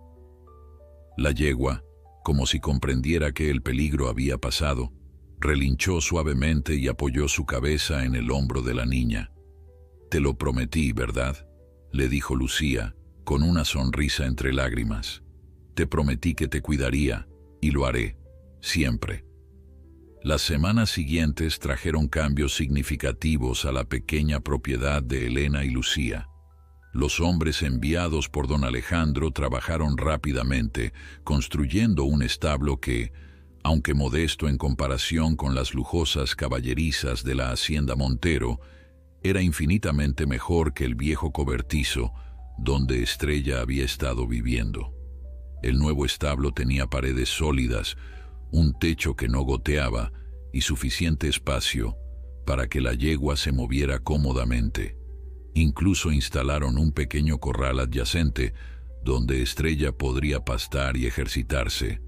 La yegua, como si comprendiera que el peligro había pasado, relinchó suavemente y apoyó su cabeza en el hombro de la niña. «Te lo prometí, ¿verdad?», le dijo Lucía, con una sonrisa entre lágrimas. «Te prometí que te cuidaría, y lo haré, siempre». Las semanas siguientes trajeron cambios significativos a la pequeña propiedad de Elena y Lucía. Los hombres enviados por don Alejandro trabajaron rápidamente, construyendo un establo que, aunque modesto en comparación con las lujosas caballerizas de la hacienda Montero, era infinitamente mejor que el viejo cobertizo donde Estrella había estado viviendo. El nuevo establo tenía paredes sólidas, un techo que no goteaba y suficiente espacio para que la yegua se moviera cómodamente. Incluso instalaron un pequeño corral adyacente donde Estrella podría pastar y ejercitarse.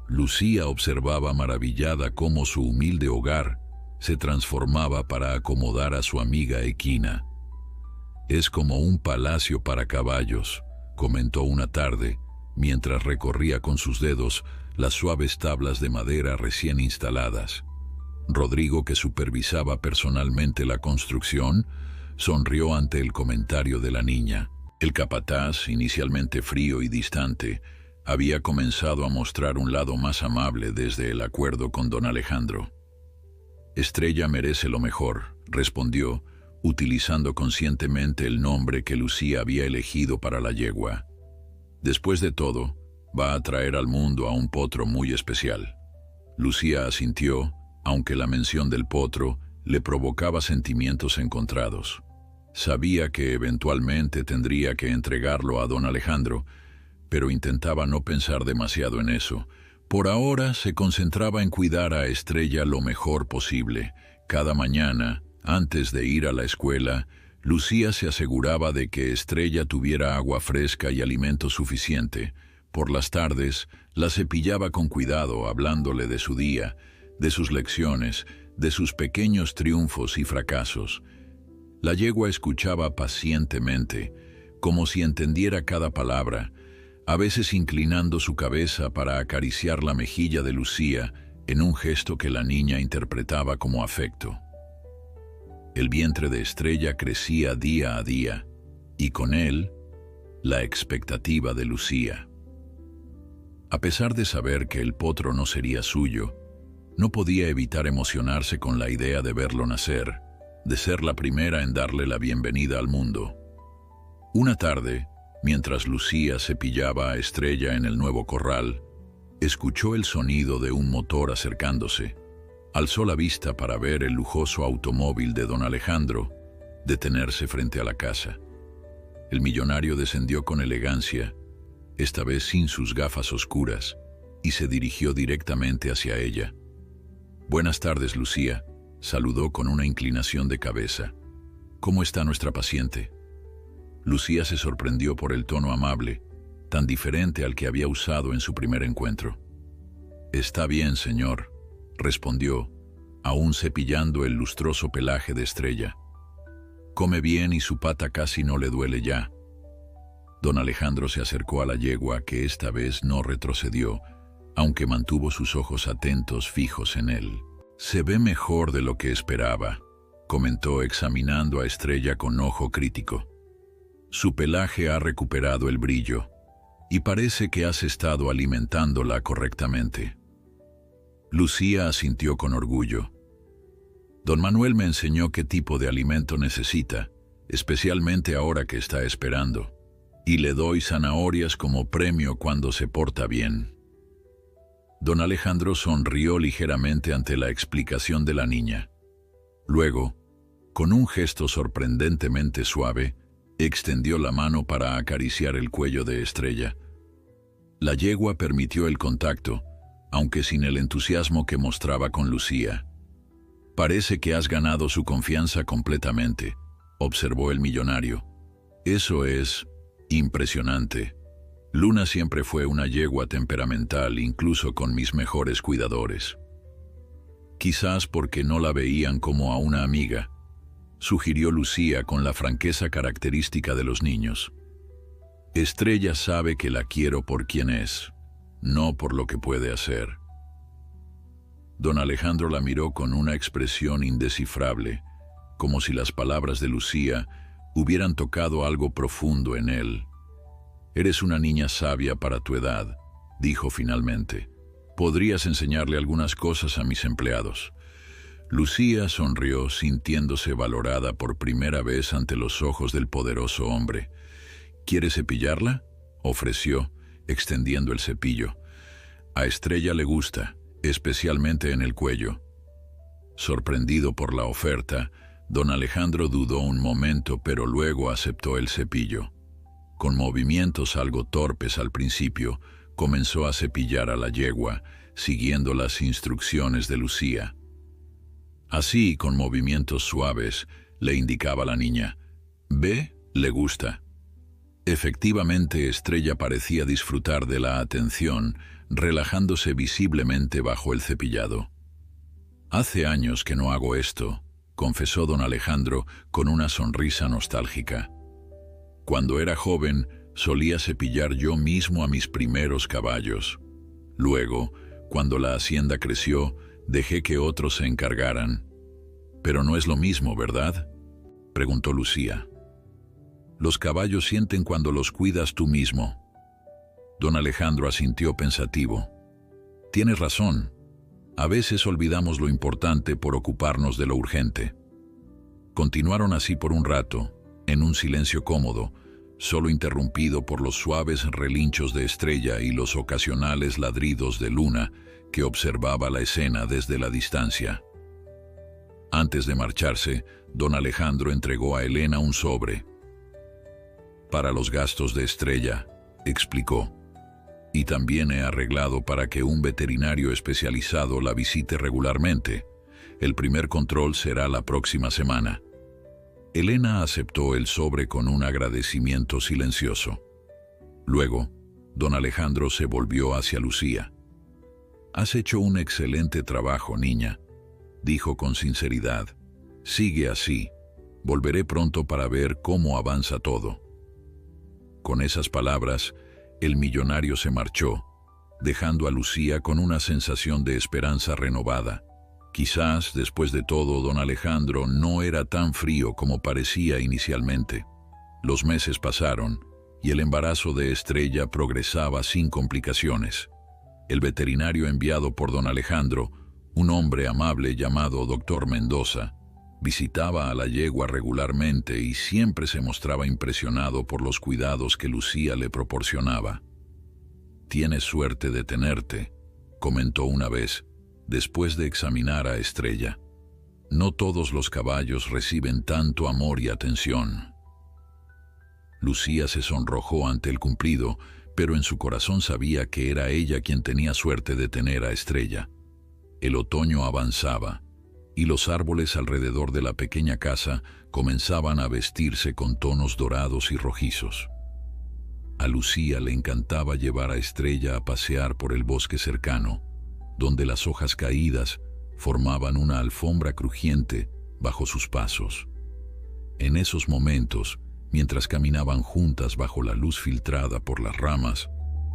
Lucía observaba maravillada cómo su humilde hogar se transformaba para acomodar a su amiga equina. «Es como un palacio para caballos», comentó una tarde, mientras recorría con sus dedos las suaves tablas de madera recién instaladas. Rodrigo, que supervisaba personalmente la construcción, sonrió ante el comentario de la niña. El capataz, inicialmente frío y distante, había comenzado a mostrar un lado más amable desde el acuerdo con don Alejandro. «Estrella merece lo mejor», respondió, utilizando conscientemente el nombre que Lucía había elegido para la yegua. Después de todo, Va a traer al mundo a un potro muy especial. Lucía asintió, aunque la mención del potro le provocaba sentimientos encontrados. Sabía que eventualmente tendría que entregarlo a don Alejandro, pero intentaba no pensar demasiado en eso. Por ahora se concentraba en cuidar a Estrella lo mejor posible. Cada mañana, antes de ir a la escuela, Lucía se aseguraba de que Estrella tuviera agua fresca y alimento suficiente. Por las tardes, la cepillaba con cuidado, hablándole de su día, de sus lecciones, de sus pequeños triunfos y fracasos. La yegua escuchaba pacientemente, como si entendiera cada palabra, a veces inclinando su cabeza para acariciar la mejilla de Lucía en un gesto que la niña interpretaba como afecto. El vientre de Estrella crecía día a día, y con él, la expectativa de Lucía. A pesar de saber que el potro no sería suyo, no podía evitar emocionarse con la idea de verlo nacer, de ser la primera en darle la bienvenida al mundo. Una tarde, mientras Lucía cepillaba a Estrella en el nuevo corral, escuchó el sonido de un motor acercándose. Alzó la vista para ver el lujoso automóvil de don Alejandro detenerse frente a la casa. El millonario descendió con elegancia, esta vez sin sus gafas oscuras, y se dirigió directamente hacia ella. «Buenas tardes, Lucía», saludó con una inclinación de cabeza. «¿Cómo está nuestra paciente?» Lucía se sorprendió por el tono amable, tan diferente al que había usado en su primer encuentro. «Está bien, señor», respondió, aún cepillando el lustroso pelaje de Estrella. «Come bien y su pata casi no le duele ya». Don Alejandro se acercó a la yegua, que esta vez no retrocedió, aunque mantuvo sus ojos atentos fijos en él. «Se ve mejor de lo que esperaba», comentó examinando a Estrella con ojo crítico. «Su pelaje ha recuperado el brillo, y parece que has estado alimentándola correctamente». Lucía asintió con orgullo. «Don Manuel me enseñó qué tipo de alimento necesita, especialmente ahora que está esperando, y le doy zanahorias como premio cuando se porta bien». Don Alejandro sonrió ligeramente ante la explicación de la niña. Luego, con un gesto sorprendentemente suave, extendió la mano para acariciar el cuello de Estrella. La yegua permitió el contacto, aunque sin el entusiasmo que mostraba con Lucía. «Parece que has ganado su confianza completamente», observó el millonario. «Eso es impresionante. Luna siempre fue una yegua temperamental, incluso con mis mejores cuidadores». «Quizás porque no la veían como a una amiga», sugirió Lucía con la franqueza característica de los niños. «Estrella sabe que la quiero por quien es, no por lo que puede hacer». Don Alejandro la miró con una expresión indescifrable, como si las palabras de Lucía hubieran tocado algo profundo en él. «Eres una niña sabia para tu edad», dijo finalmente. «Podrías enseñarle algunas cosas a mis empleados». Lucía sonrió, sintiéndose valorada por primera vez ante los ojos del poderoso hombre. «¿Quieres cepillarla?», ofreció, extendiendo el cepillo. «A Estrella le gusta, especialmente en el cuello». Sorprendido por la oferta, don Alejandro dudó un momento, pero luego aceptó el cepillo. Con movimientos algo torpes al principio, comenzó a cepillar a la yegua, siguiendo las instrucciones de Lucía. Así, con movimientos suaves, le indicaba a la niña: «Ve, le gusta». Efectivamente, Estrella parecía disfrutar de la atención, relajándose visiblemente bajo el cepillado. «Hace años que no hago esto», confesó don Alejandro con una sonrisa nostálgica. «Cuando era joven, solía cepillar yo mismo a mis primeros caballos. Luego, cuando la hacienda creció, dejé que otros se encargaran». «Pero no es lo mismo, ¿verdad?», preguntó Lucía. «Los caballos sienten cuando los cuidas tú mismo». Don Alejandro asintió pensativo. «Tienes razón. A veces olvidamos lo importante por ocuparnos de lo urgente». Continuaron así por un rato, en un silencio cómodo, solo interrumpido por los suaves relinchos de Estrella y los ocasionales ladridos de Luna, que observaba la escena desde la distancia. Antes de marcharse, don Alejandro entregó a Elena un sobre. «Para los gastos de Estrella», explicó. «Y también he arreglado para que un veterinario especializado la visite regularmente. El primer control será la próxima semana». Elena aceptó el sobre con un agradecimiento silencioso. Luego, don Alejandro se volvió hacia Lucía. «Has hecho un excelente trabajo, niña», dijo con sinceridad. «Sigue así. Volveré pronto para ver cómo avanza todo». Con esas palabras, el millonario se marchó, dejando a Lucía con una sensación de esperanza renovada. Quizás, después de todo, don Alejandro no era tan frío como parecía inicialmente. Los meses pasaron y el embarazo de Estrella progresaba sin complicaciones. El veterinario enviado por don Alejandro, un hombre amable llamado Dr. Mendoza, visitaba a la yegua regularmente y siempre se mostraba impresionado por los cuidados que Lucía le proporcionaba. «Tienes suerte de tenerte», comentó una vez, después de examinar a Estrella. «No todos los caballos reciben tanto amor y atención». Lucía se sonrojó ante el cumplido, pero en su corazón sabía que era ella quien tenía suerte de tener a Estrella. El otoño avanzaba, y los árboles alrededor de la pequeña casa comenzaban a vestirse con tonos dorados y rojizos. A Lucía le encantaba llevar a Estrella a pasear por el bosque cercano, donde las hojas caídas formaban una alfombra crujiente bajo sus pasos. En esos momentos, mientras caminaban juntas bajo la luz filtrada por las ramas,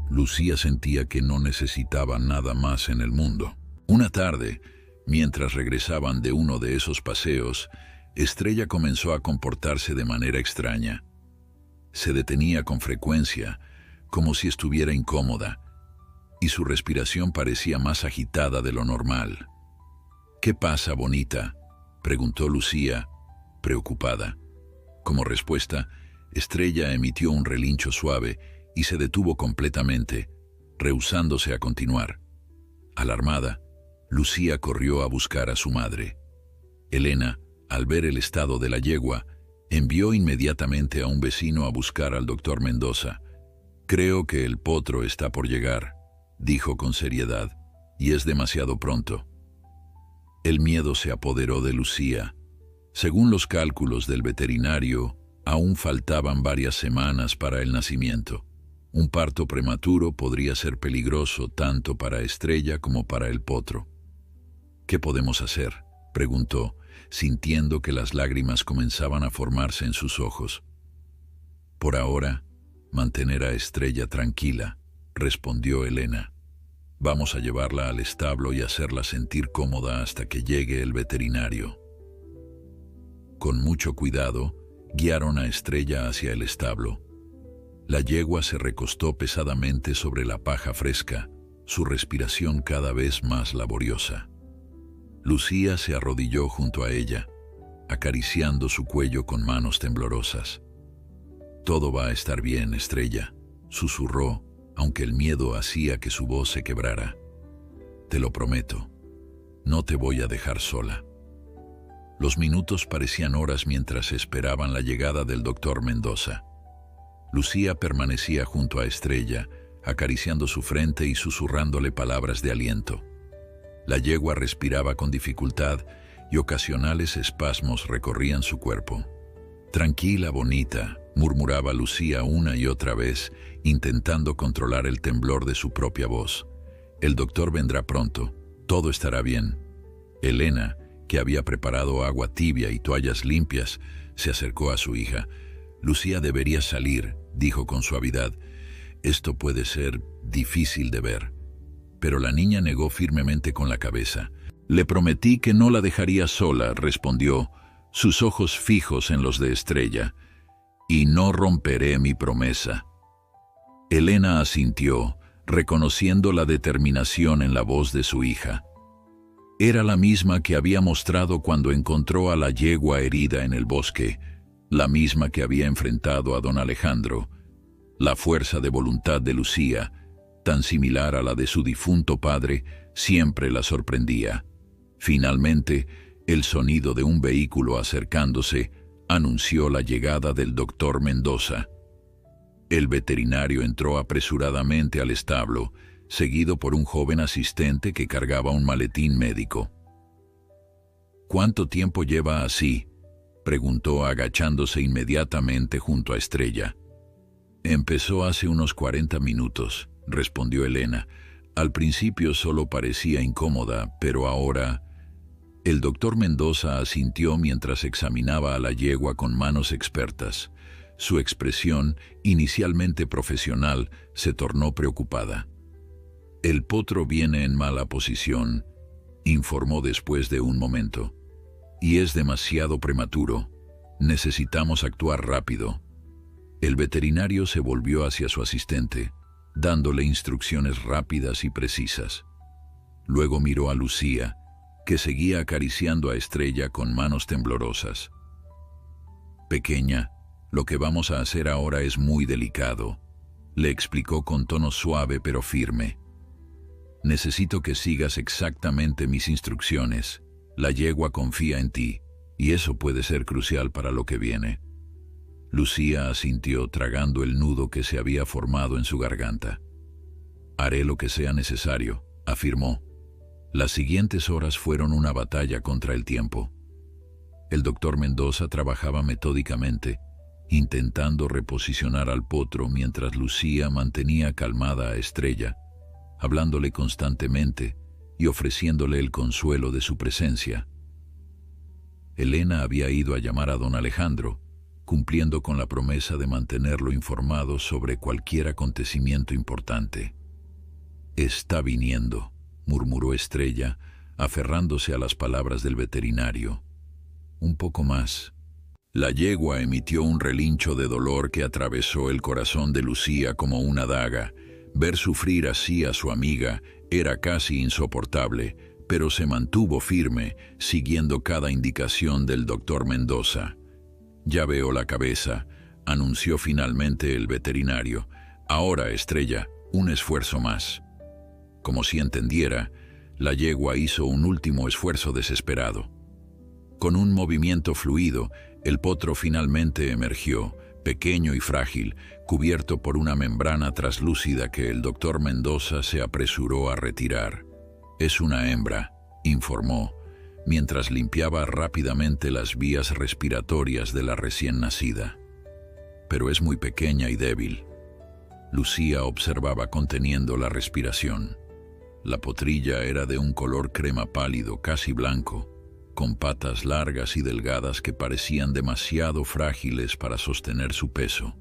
Lucía sentía que no necesitaba nada más en el mundo. Una tarde, mientras regresaban de uno de esos paseos, Estrella comenzó a comportarse de manera extraña. Se detenía con frecuencia, como si estuviera incómoda, y su respiración parecía más agitada de lo normal. «¿Qué pasa, bonita?», preguntó Lucía, preocupada. Como respuesta, Estrella emitió un relincho suave y se detuvo completamente, rehusándose a continuar. Alarmada, Lucía corrió a buscar a su madre. Elena, al ver el estado de la yegua, envió inmediatamente a un vecino a buscar al doctor Mendoza. «Creo que el potro está por llegar», dijo con seriedad, «y es demasiado pronto». El miedo se apoderó de Lucía. Según los cálculos del veterinario, aún faltaban varias semanas para el nacimiento. Un parto prematuro podría ser peligroso tanto para Estrella como para el potro. «¿Qué podemos hacer?», preguntó, sintiendo que las lágrimas comenzaban a formarse en sus ojos. «Por ahora, mantener a Estrella tranquila», respondió Elena. «Vamos a llevarla al establo y hacerla sentir cómoda hasta que llegue el veterinario». Con mucho cuidado, guiaron a Estrella hacia el establo. La yegua se recostó pesadamente sobre la paja fresca, su respiración cada vez más laboriosa. Lucía se arrodilló junto a ella, acariciando su cuello con manos temblorosas. «Todo va a estar bien, Estrella», susurró, aunque el miedo hacía que su voz se quebrara. «Te lo prometo, no te voy a dejar sola». Los minutos parecían horas mientras esperaban la llegada del doctor Mendoza. Lucía permanecía junto a Estrella, acariciando su frente y susurrándole palabras de aliento. La yegua respiraba con dificultad y ocasionales espasmos recorrían su cuerpo. «Tranquila, bonita», murmuraba Lucía una y otra vez, intentando controlar el temblor de su propia voz. «El doctor vendrá pronto, todo estará bien». Elena, que había preparado agua tibia y toallas limpias, se acercó a su hija. «Lucía debería salir», dijo con suavidad. «Esto puede ser difícil de ver». Pero la niña negó firmemente con la cabeza. «Le prometí que no la dejaría sola», respondió, sus ojos fijos en los de Estrella. «Y no romperé mi promesa». Elena asintió, reconociendo la determinación en la voz de su hija. Era la misma que había mostrado cuando encontró a la yegua herida en el bosque. la misma que había enfrentado a don Alejandro. La fuerza de voluntad de Lucía, tan similar a la de su difunto padre, siempre la sorprendía. Finalmente, el sonido de un vehículo acercándose anunció la llegada del doctor Mendoza. El veterinario entró apresuradamente al establo, seguido por un joven asistente que cargaba un maletín médico. «¿Cuánto tiempo lleva así?», preguntó agachándose inmediatamente junto a Estrella. «Empezó hace unos 40 minutos», respondió Elena. «Al principio solo parecía incómoda, pero ahora...». El doctor Mendoza asintió mientras examinaba a la yegua con manos expertas. Su expresión, inicialmente profesional, se tornó preocupada. «El potro viene en mala posición», informó después de un momento. «Y es demasiado prematuro. Necesitamos actuar rápido». El veterinario se volvió hacia su asistente, dándole instrucciones rápidas y precisas. Luego miró a Lucía, que seguía acariciando a Estrella con manos temblorosas. «Pequeña, lo que vamos a hacer ahora es muy delicado», le explicó con tono suave pero firme. «Necesito que sigas exactamente mis instrucciones. La yegua confía en ti, y eso puede ser crucial para lo que viene». Lucía asintió tragando el nudo que se había formado en su garganta. «Haré lo que sea necesario», afirmó. Las siguientes horas fueron una batalla contra el tiempo. El doctor Mendoza trabajaba metódicamente, intentando reposicionar al potro mientras Lucía mantenía calmada a Estrella, hablándole constantemente y ofreciéndole el consuelo de su presencia. Elena había ido a llamar a don Alejandro, cumpliendo con la promesa de mantenerlo informado sobre cualquier acontecimiento importante. «Está viniendo», murmuró Estrella, aferrándose a las palabras del veterinario. «Un poco más». La yegua emitió un relincho de dolor que atravesó el corazón de Lucía como una daga. Ver sufrir así a su amiga era casi insoportable, pero se mantuvo firme, siguiendo cada indicación del doctor Mendoza. «Ya veo la cabeza», anunció finalmente el veterinario. «Ahora, Estrella, un esfuerzo más». Como si entendiera, la yegua hizo un último esfuerzo desesperado. Con un movimiento fluido, el potro finalmente emergió, pequeño y frágil, cubierto por una membrana traslúcida que el doctor Mendoza se apresuró a retirar. «Es una hembra», informó, mientras limpiaba rápidamente las vías respiratorias de la recién nacida. «Pero es muy pequeña y débil». Lucía observaba conteniendo la respiración. La potrilla era de un color crema pálido, casi blanco, con patas largas y delgadas que parecían demasiado frágiles para sostener su peso.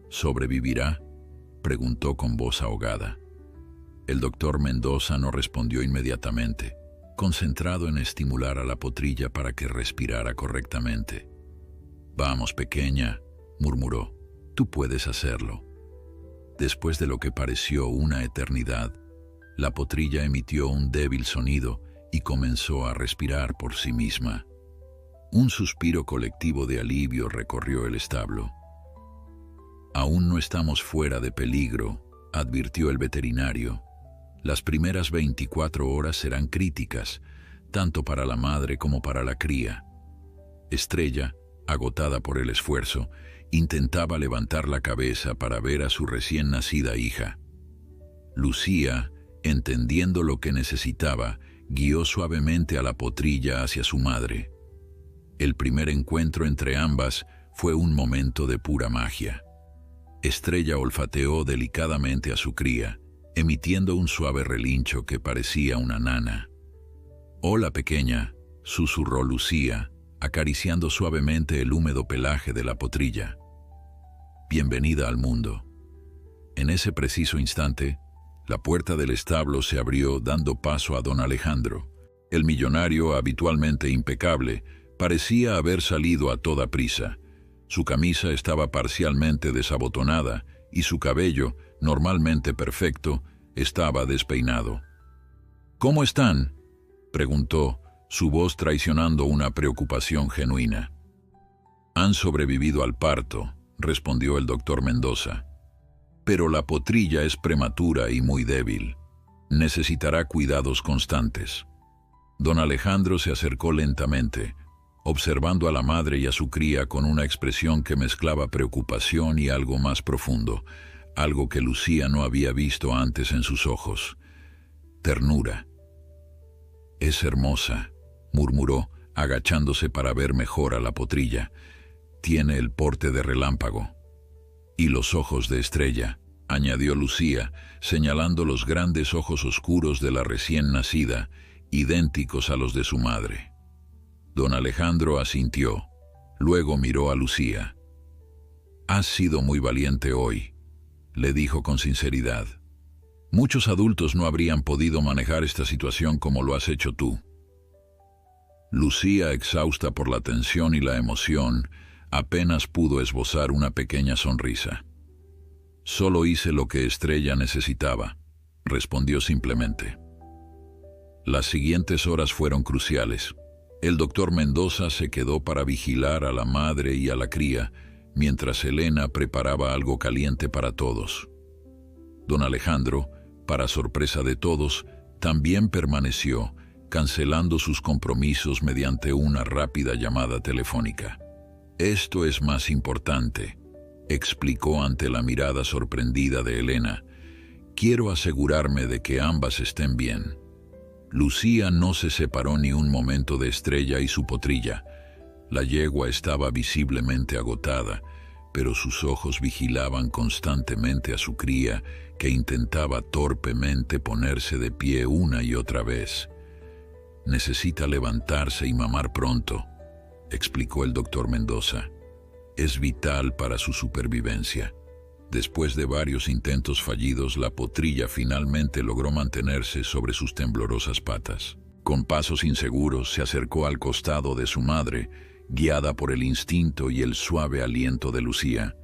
«¿Sobrevivirá?», preguntó con voz ahogada. El doctor Mendoza no respondió inmediatamente, concentrado en estimular a la potrilla para que respirara correctamente. «Vamos, pequeña», murmuró, «tú puedes hacerlo». Después de lo que pareció una eternidad, la potrilla emitió un débil sonido y comenzó a respirar por sí misma. Un suspiro colectivo de alivio recorrió el establo. «Aún no estamos fuera de peligro», advirtió el veterinario. «Las primeras 24 horas serán críticas, tanto para la madre como para la cría». Estrella, agotada por el esfuerzo, intentaba levantar la cabeza para ver a su recién nacida hija. Lucía, entendiendo lo que necesitaba, guió suavemente a la potrilla hacia su madre. El primer encuentro entre ambas fue un momento de pura magia. Estrella olfateó delicadamente a su cría, emitiendo un suave relincho que parecía una nana. «Hola, pequeña», susurró Lucía, acariciando suavemente el húmedo pelaje de la potrilla. «Bienvenida al mundo». En ese preciso instante, la puerta del establo se abrió dando paso a don Alejandro. El millonario, habitualmente impecable, parecía haber salido a toda prisa. Su camisa estaba parcialmente desabotonada y su cabello, normalmente perfecto, estaba despeinado. «¿Cómo están?», preguntó, su voz traicionando una preocupación genuina. Han sobrevivido al parto, respondió el doctor Mendoza. Pero la potrilla es prematura y muy débil. Necesitará cuidados constantes. Don Alejandro se acercó lentamente, observando a la madre y a su cría con una expresión que mezclaba preocupación y algo más profundo, algo que Lucía no había visto antes en sus ojos. Ternura. «Es hermosa», murmuró, agachándose para ver mejor a la potrilla. «Tiene el porte de relámpago. Y los ojos de estrella», añadió Lucía, señalando los grandes ojos oscuros de la recién nacida, idénticos a los de su madre. Don Alejandro asintió. Luego miró a Lucía. «Has sido muy valiente hoy», le dijo con sinceridad. «Muchos adultos no habrían podido manejar esta situación como lo has hecho tú». Lucía, exhausta por la tensión y la emoción, apenas pudo esbozar una pequeña sonrisa. «Solo hice lo que Estrella necesitaba», respondió simplemente. Las siguientes horas fueron cruciales. El doctor Mendoza se quedó para vigilar a la madre y a la cría, mientras Elena preparaba algo caliente para todos. Don Alejandro, para sorpresa de todos, también permaneció, cancelando sus compromisos mediante una rápida llamada telefónica. «Esto es más importante», explicó ante la mirada sorprendida de Elena. «Quiero asegurarme de que ambas estén bien». Lucía no se separó ni un momento de Estrella y su potrilla. La yegua estaba visiblemente agotada, pero sus ojos vigilaban constantemente a su cría, que intentaba torpemente ponerse de pie una y otra vez. «Necesita levantarse y mamar pronto», explicó el doctor Mendoza. «Es vital para su supervivencia». Después de varios intentos fallidos, la potrilla finalmente logró mantenerse sobre sus temblorosas patas. Con pasos inseguros se acercó al costado de su madre, guiada por el instinto y el suave aliento de Lucía.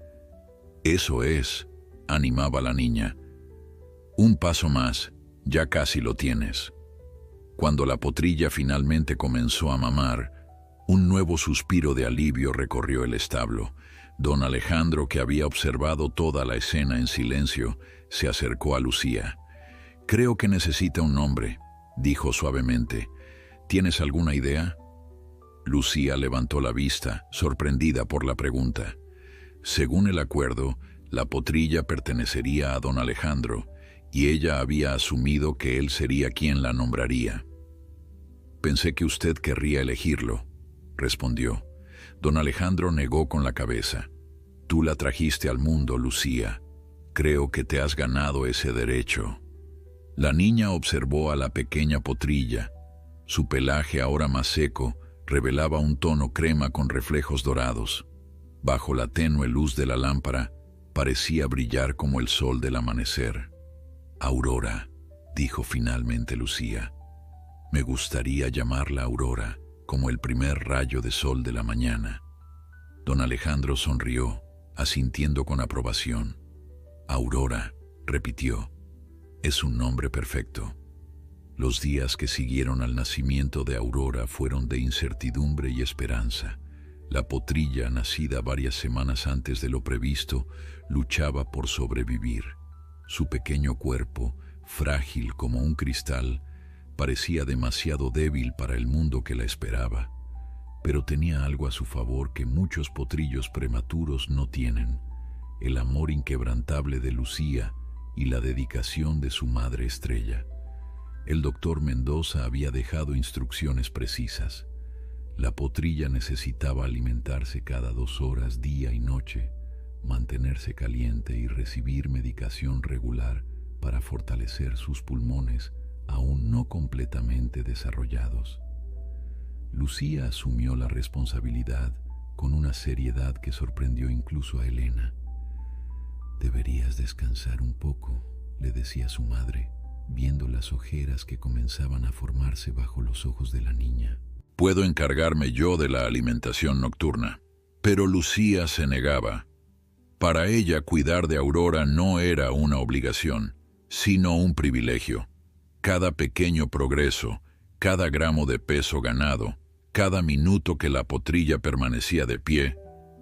«Eso es», animaba la niña. «Un paso más, ya casi lo tienes». Cuando la potrilla finalmente comenzó a mamar, un nuevo suspiro de alivio recorrió el establo. Don Alejandro, que había observado toda la escena en silencio, se acercó a Lucía. «Creo que necesita un nombre», dijo suavemente. «¿Tienes alguna idea?» Lucía levantó la vista, sorprendida por la pregunta. Según el acuerdo, la potrilla pertenecería a don Alejandro, y ella había asumido que él sería quien la nombraría. «Pensé que usted querría elegirlo», respondió. Don Alejandro negó con la cabeza. «Tú la trajiste al mundo, Lucía. Creo que te has ganado ese derecho». La niña observó a la pequeña potrilla. Su pelaje, ahora más seco, revelaba un tono crema con reflejos dorados. Bajo la tenue luz de la lámpara, parecía brillar como el sol del amanecer. «Aurora», dijo finalmente Lucía. «Me gustaría llamarla Aurora, como el primer rayo de sol de la mañana». Don Alejandro sonrió, asintiendo con aprobación. «Aurora», repitió. «Es un nombre perfecto». Los días que siguieron al nacimiento de Aurora fueron de incertidumbre y esperanza. La potrilla, nacida varias semanas antes de lo previsto, luchaba por sobrevivir. Su pequeño cuerpo, frágil como un cristal, parecía demasiado débil para el mundo que la esperaba, pero tenía algo a su favor que muchos potrillos prematuros no tienen: el amor inquebrantable de Lucía y la dedicación de su madre Estrella. El doctor Mendoza había dejado instrucciones precisas. La potrilla necesitaba alimentarse cada 2 horas, día y noche, mantenerse caliente y recibir medicación regular para fortalecer sus pulmones aún no completamente desarrollados. Lucía asumió la responsabilidad con una seriedad que sorprendió incluso a Elena. «Deberías descansar un poco», le decía su madre, viendo las ojeras que comenzaban a formarse bajo los ojos de la niña. «Puedo encargarme yo de la alimentación nocturna». Pero Lucía se negaba. Para ella, cuidar de Aurora no era una obligación, sino un privilegio. Cada pequeño progreso, cada gramo de peso ganado, cada minuto que la potrilla permanecía de pie,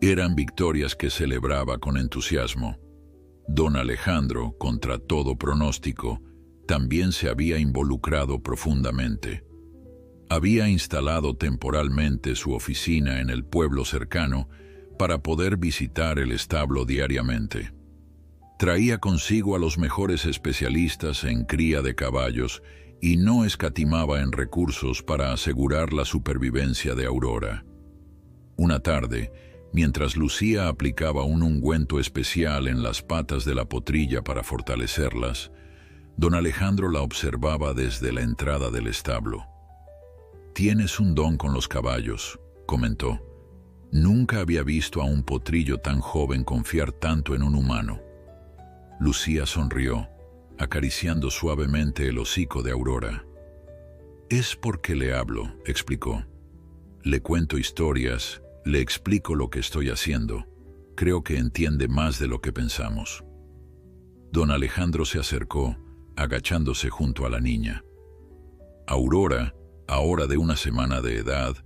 Eran victorias que celebraba con entusiasmo. Don Alejandro, contra todo pronóstico, también se había involucrado profundamente. Había instalado temporalmente su oficina en el pueblo cercano para poder visitar el establo diariamente. Traía consigo a los mejores especialistas en cría de caballos y no escatimaba en recursos para asegurar la supervivencia de Aurora. Una tarde, mientras Lucía aplicaba un ungüento especial en las patas de la potrilla para fortalecerlas, don Alejandro la observaba desde la entrada del establo. «Tienes un don con los caballos», comentó. «Nunca había visto a un potrillo tan joven confiar tanto en un humano». Lucía sonrió, acariciando suavemente el hocico de Aurora. «Es porque le hablo», explicó. «Le cuento historias, le explico lo que estoy haciendo. Creo que entiende más de lo que pensamos». Don Alejandro se acercó, agachándose junto a la niña. Aurora, ahora de una semana de edad,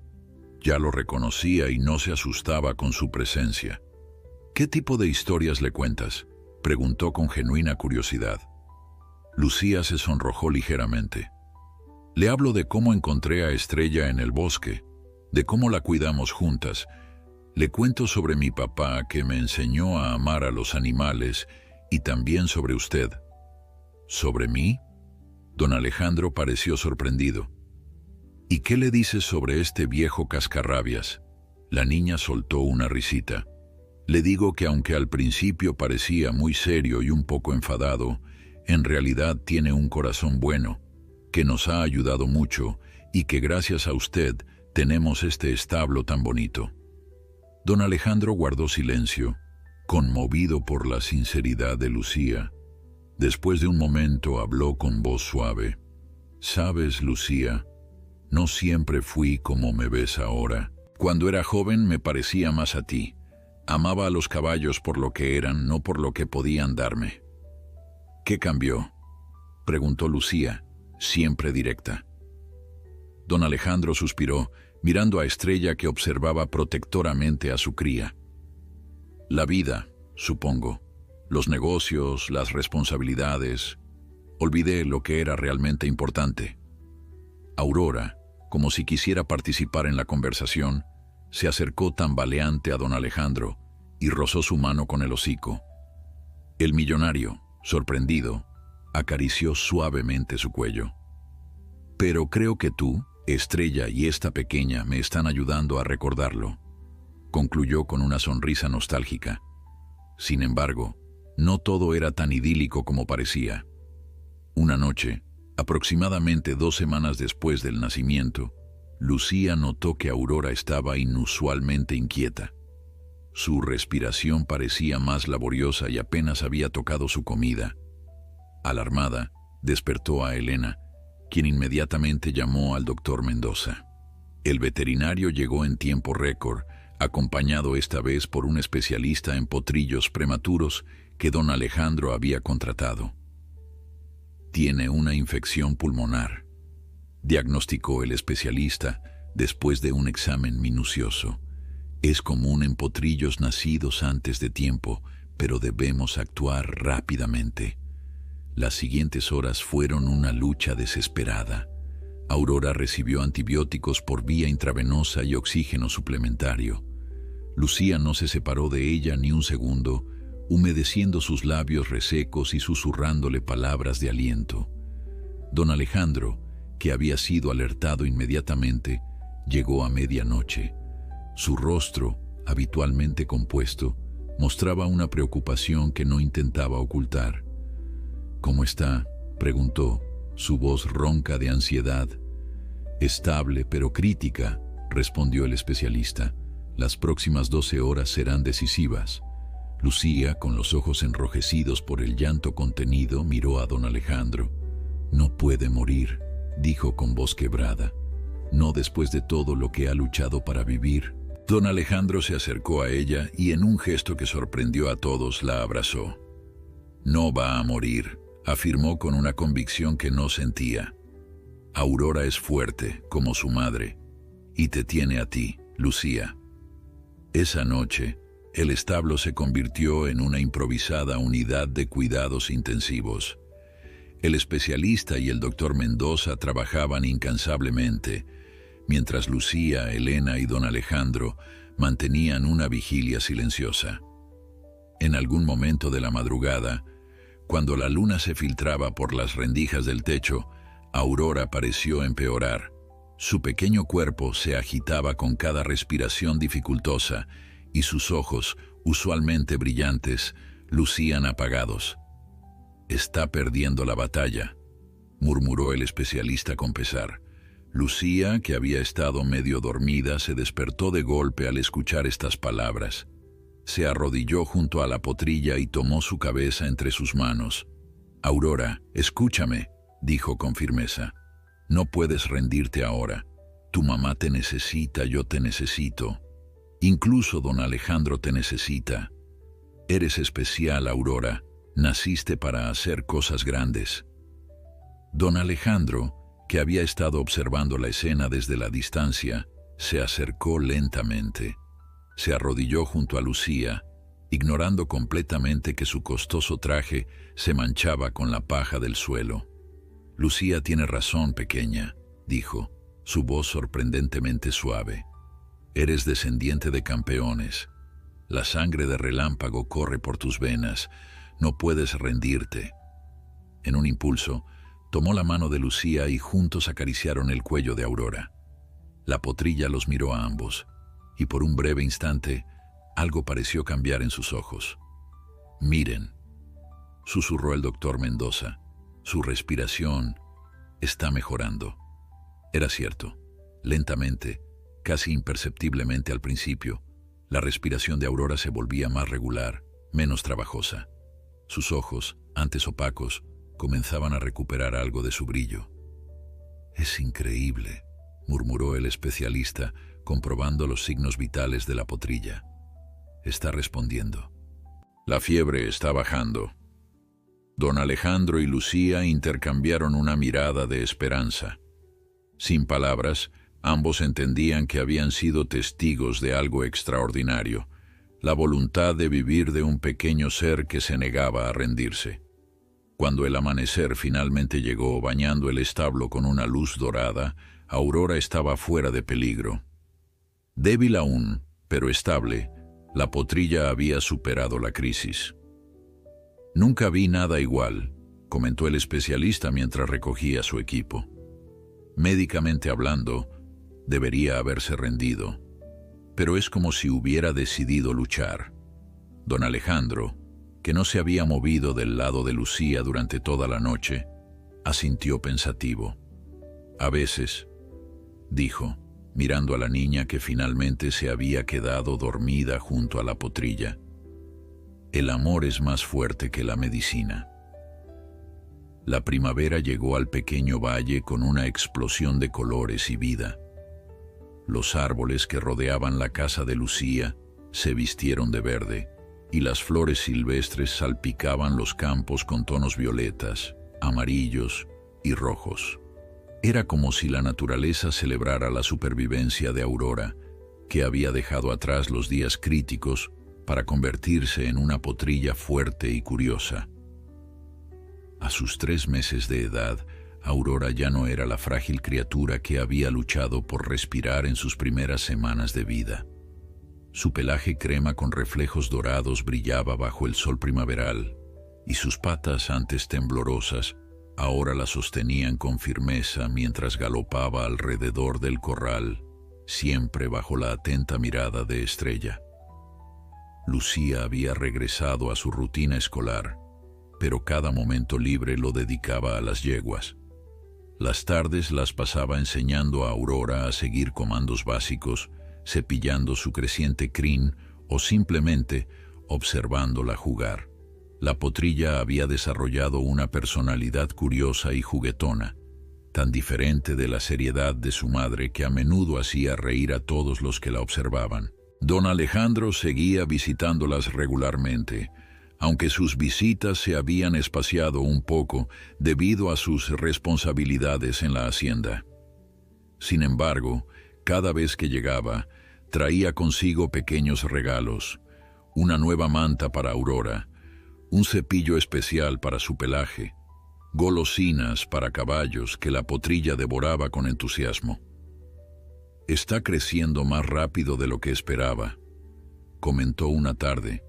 ya lo reconocía y no se asustaba con su presencia. «¿Qué tipo de historias le cuentas?», preguntó con genuina curiosidad. Lucía se sonrojó ligeramente. «Le hablo de cómo encontré a Estrella en el bosque, de cómo la cuidamos juntas. Le cuento sobre mi papá que me enseñó a amar a los animales y también sobre usted». «¿Sobre mí?», don Alejandro pareció sorprendido. «¿Y qué le dices sobre este viejo cascarrabias?». La niña soltó una risita. «Le digo que aunque al principio parecía muy serio y un poco enfadado, en realidad tiene un corazón bueno, que nos ha ayudado mucho y que gracias a usted tenemos este establo tan bonito». Don Alejandro guardó silencio, conmovido por la sinceridad de Lucía. Después de un momento habló con voz suave. «Sabes, Lucía, no siempre fui como me ves ahora. Cuando era joven me parecía más a ti. Amaba a los caballos por lo que eran, no por lo que podían darme». «¿Qué cambió?», preguntó Lucía, siempre directa. Don Alejandro suspiró, mirando a Estrella que observaba protectoramente a su cría. «La vida, supongo. Los negocios, las responsabilidades. Olvidé lo que era realmente importante». Aurora, como si quisiera participar en la conversación, se acercó tambaleante a don Alejandro y rozó su mano con el hocico. El millonario, sorprendido, acarició suavemente su cuello. «Pero creo que tú, Estrella y esta pequeña me están ayudando a recordarlo», concluyó con una sonrisa nostálgica. Sin embargo, no todo era tan idílico como parecía. Una noche, aproximadamente 2 semanas después del nacimiento, Lucía notó que Aurora estaba inusualmente inquieta. Su respiración parecía más laboriosa y apenas había tocado su comida. Alarmada, despertó a Elena, quien inmediatamente llamó al doctor Mendoza. El veterinario llegó en tiempo récord, acompañado esta vez por un especialista en potrillos prematuros que don Alejandro había contratado. «Tiene una infección pulmonar», diagnosticó el especialista después de un examen minucioso. «Es común en potrillos nacidos antes de tiempo, pero debemos actuar rápidamente». Las siguientes horas fueron una lucha desesperada. Aurora recibió antibióticos por vía intravenosa y oxígeno suplementario. Lucía no se separó de ella ni un segundo, humedeciendo sus labios resecos y susurrándole palabras de aliento. Don Alejandro, que había sido alertado inmediatamente, llegó a medianoche. Su rostro, habitualmente compuesto, mostraba una preocupación que no intentaba ocultar. «¿Cómo está?», preguntó, su voz ronca de ansiedad. «Estable, pero crítica», respondió el especialista. «Las próximas 12 horas serán decisivas». Lucía, con los ojos enrojecidos por el llanto contenido, miró a don Alejandro. «No puede morir», dijo con voz quebrada. «No después de todo lo que ha luchado para vivir». Don Alejandro se acercó a ella y en un gesto que sorprendió a todos la abrazó. «No va a morir», afirmó con una convicción que no sentía. «Aurora es fuerte, como su madre, y te tiene a ti, Lucía». Esa noche, El establo se convirtió en una improvisada unidad de cuidados intensivos. El especialista y el doctor Mendoza trabajaban incansablemente, mientras Lucía, Elena y don Alejandro mantenían una vigilia silenciosa. En algún momento de la madrugada, cuando la luna se filtraba por las rendijas del techo, Aurora pareció empeorar. Su pequeño cuerpo se agitaba con cada respiración dificultosa y sus ojos, usualmente brillantes, lucían apagados. «Está perdiendo la batalla», murmuró el especialista con pesar. Lucía, que había estado medio dormida, se despertó de golpe al escuchar estas palabras. Se arrodilló junto a la potrilla y tomó su cabeza entre sus manos. «Aurora, escúchame», dijo con firmeza. «No puedes rendirte ahora. Tu mamá te necesita, yo te necesito. Incluso don Alejandro te necesita. Eres especial, Aurora. Naciste para hacer cosas grandes». Don Alejandro, que había estado observando la escena desde la distancia, se acercó lentamente. Se arrodilló junto a Lucía, ignorando completamente que su costoso traje se manchaba con la paja del suelo. «Lucía tiene razón, pequeña», dijo, su voz sorprendentemente suave. «Eres descendiente de campeones. La sangre de relámpago corre por tus venas. No puedes rendirte». En un impulso, tomó la mano de Lucía y juntos acariciaron el cuello de Aurora. La potrilla los miró a ambos, y por un breve instante, algo pareció cambiar en sus ojos. «Miren», susurró el doctor Mendoza, «su respiración está mejorando». Era cierto. Lentamente, casi imperceptiblemente al principio, la respiración de Aurora se volvía más regular, menos trabajosa. Sus ojos, antes opacos, comenzaban a recuperar algo de su brillo. «Es increíble», murmuró el especialista, comprobando los signos vitales de la potrilla. «Está respondiendo». La fiebre está bajando. Don Alejandro y Lucía intercambiaron una mirada de esperanza. Sin palabras, ambos entendían que habían sido testigos de algo extraordinario, la voluntad de vivir de un pequeño ser que se negaba a rendirse. Cuando el amanecer finalmente llegó bañando el establo con una luz dorada, Aurora estaba fuera de peligro. Débil aún, pero estable, la potrilla había superado la crisis. «Nunca vi nada igual», comentó el especialista mientras recogía su equipo. «Médicamente hablando, debería haberse rendido, pero es como si hubiera decidido luchar». Don Alejandro, que no se había movido del lado de Lucía durante toda la noche, asintió pensativo. «A veces», dijo, mirando a la niña que finalmente se había quedado dormida junto a la potrilla, «el amor es más fuerte que la medicina». La primavera llegó al pequeño valle con una explosión de colores y vida. Los árboles que rodeaban la casa de Lucía se vistieron de verde, y las flores silvestres salpicaban los campos con tonos violetas, amarillos y rojos. Era como si la naturaleza celebrara la supervivencia de Aurora, que había dejado atrás los días críticos para convertirse en una potrilla fuerte y curiosa. A sus 3 meses de edad, Aurora ya no era la frágil criatura que había luchado por respirar en sus primeras semanas de vida. Su pelaje crema con reflejos dorados brillaba bajo el sol primaveral, y sus patas, antes temblorosas, ahora la sostenían con firmeza mientras galopaba alrededor del corral, siempre bajo la atenta mirada de Estrella. Lucía había regresado a su rutina escolar, pero cada momento libre lo dedicaba a las yeguas. Las tardes las pasaba enseñando a Aurora a seguir comandos básicos, cepillando su creciente crin o simplemente observándola jugar. La potrilla había desarrollado una personalidad curiosa y juguetona, tan diferente de la seriedad de su madre que a menudo hacía reír a todos los que la observaban. Don Alejandro seguía visitándolas regularmente, aunque sus visitas se habían espaciado un poco debido a sus responsabilidades en la hacienda. Sin embargo, cada vez que llegaba, traía consigo pequeños regalos, una nueva manta para Aurora, un cepillo especial para su pelaje, golosinas para caballos que la potrilla devoraba con entusiasmo. «Está creciendo más rápido de lo que esperaba», comentó una tarde,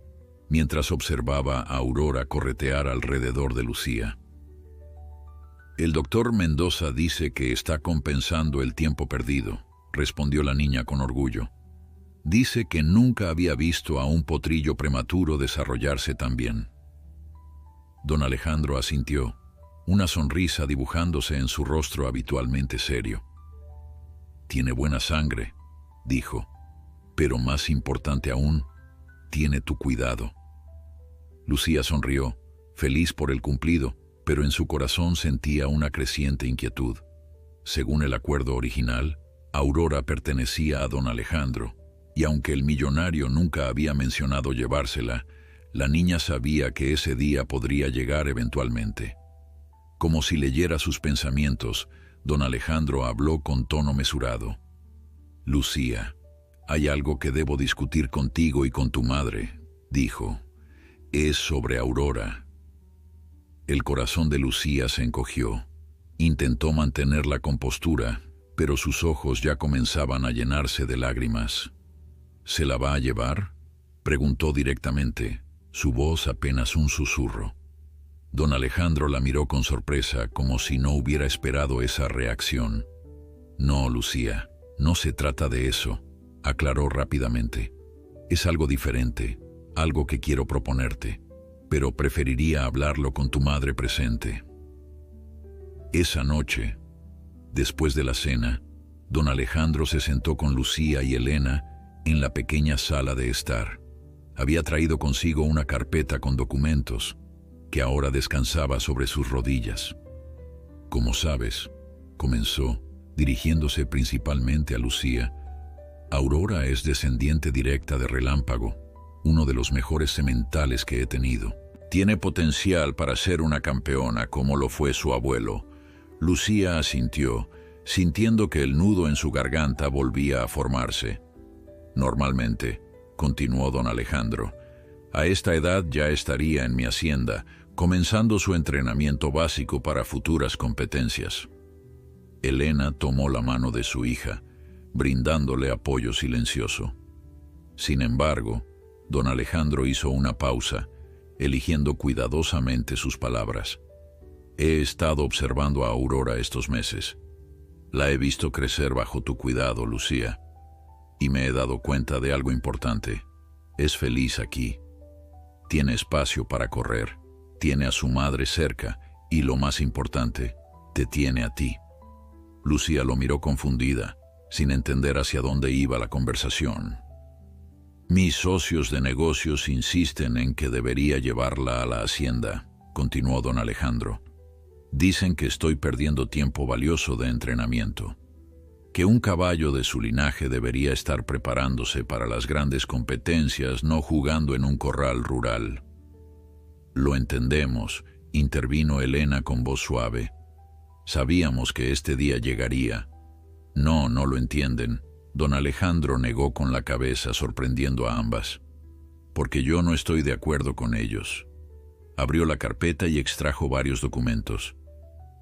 mientras observaba a Aurora corretear alrededor de Lucía. «El doctor Mendoza dice que está compensando el tiempo perdido», respondió la niña con orgullo. «Dice que nunca había visto a un potrillo prematuro desarrollarse tan bien». Don Alejandro asintió, una sonrisa dibujándose en su rostro habitualmente serio. «Tiene buena sangre», dijo, «pero más importante aún, tiene tu cuidado». Lucía sonrió, feliz por el cumplido, pero en su corazón sentía una creciente inquietud. Según el acuerdo original, Aurora pertenecía a don Alejandro, y aunque el millonario nunca había mencionado llevársela, la niña sabía que ese día podría llegar eventualmente. Como si leyera sus pensamientos, don Alejandro habló con tono mesurado. «Lucía, hay algo que debo discutir contigo y con tu madre», dijo. «Es sobre Aurora». El corazón de Lucía se encogió. Intentó mantener la compostura, pero sus ojos ya comenzaban a llenarse de lágrimas. «¿Se la va a llevar?», preguntó directamente, su voz apenas un susurro. Don Alejandro la miró con sorpresa, como si no hubiera esperado esa reacción. «No, Lucía, no se trata de eso», aclaró rápidamente. «Es algo diferente, algo que quiero proponerte, pero preferiría hablarlo con tu madre presente». Esa noche, después de la cena, don Alejandro se sentó con Lucía y Elena en la pequeña sala de estar. Había traído consigo una carpeta con documentos que ahora descansaba sobre sus rodillas. «Como sabes», comenzó, dirigiéndose principalmente a Lucía, «Aurora es descendiente directa de Relámpago, uno de los mejores sementales que he tenido. Tiene potencial para ser una campeona como lo fue su abuelo». Lucía asintió, sintiendo que el nudo en su garganta volvía a formarse. «Normalmente», continuó don Alejandro, «a esta edad ya estaría en mi hacienda, comenzando su entrenamiento básico para futuras competencias». Elena tomó la mano de su hija, brindándole apoyo silencioso. Sin embargo, don Alejandro hizo una pausa, eligiendo cuidadosamente sus palabras. «He estado observando a Aurora estos meses. La he visto crecer bajo tu cuidado, Lucía, y me he dado cuenta de algo importante. Es feliz aquí. Tiene espacio para correr, tiene a su madre cerca y, lo más importante, te tiene a ti». Lucía lo miró confundida, sin entender hacia dónde iba la conversación. «Mis socios de negocios insisten en que debería llevarla a la hacienda», continuó don Alejandro. «Dicen que estoy perdiendo tiempo valioso de entrenamiento, que un caballo de su linaje debería estar preparándose para las grandes competencias, no jugando en un corral rural». «Lo entendemos», intervino Elena con voz suave. «Sabíamos que este día llegaría». «No, no lo entienden», don Alejandro negó con la cabeza, sorprendiendo a ambas. «Porque yo no estoy de acuerdo con ellos». Abrió la carpeta y extrajo varios documentos.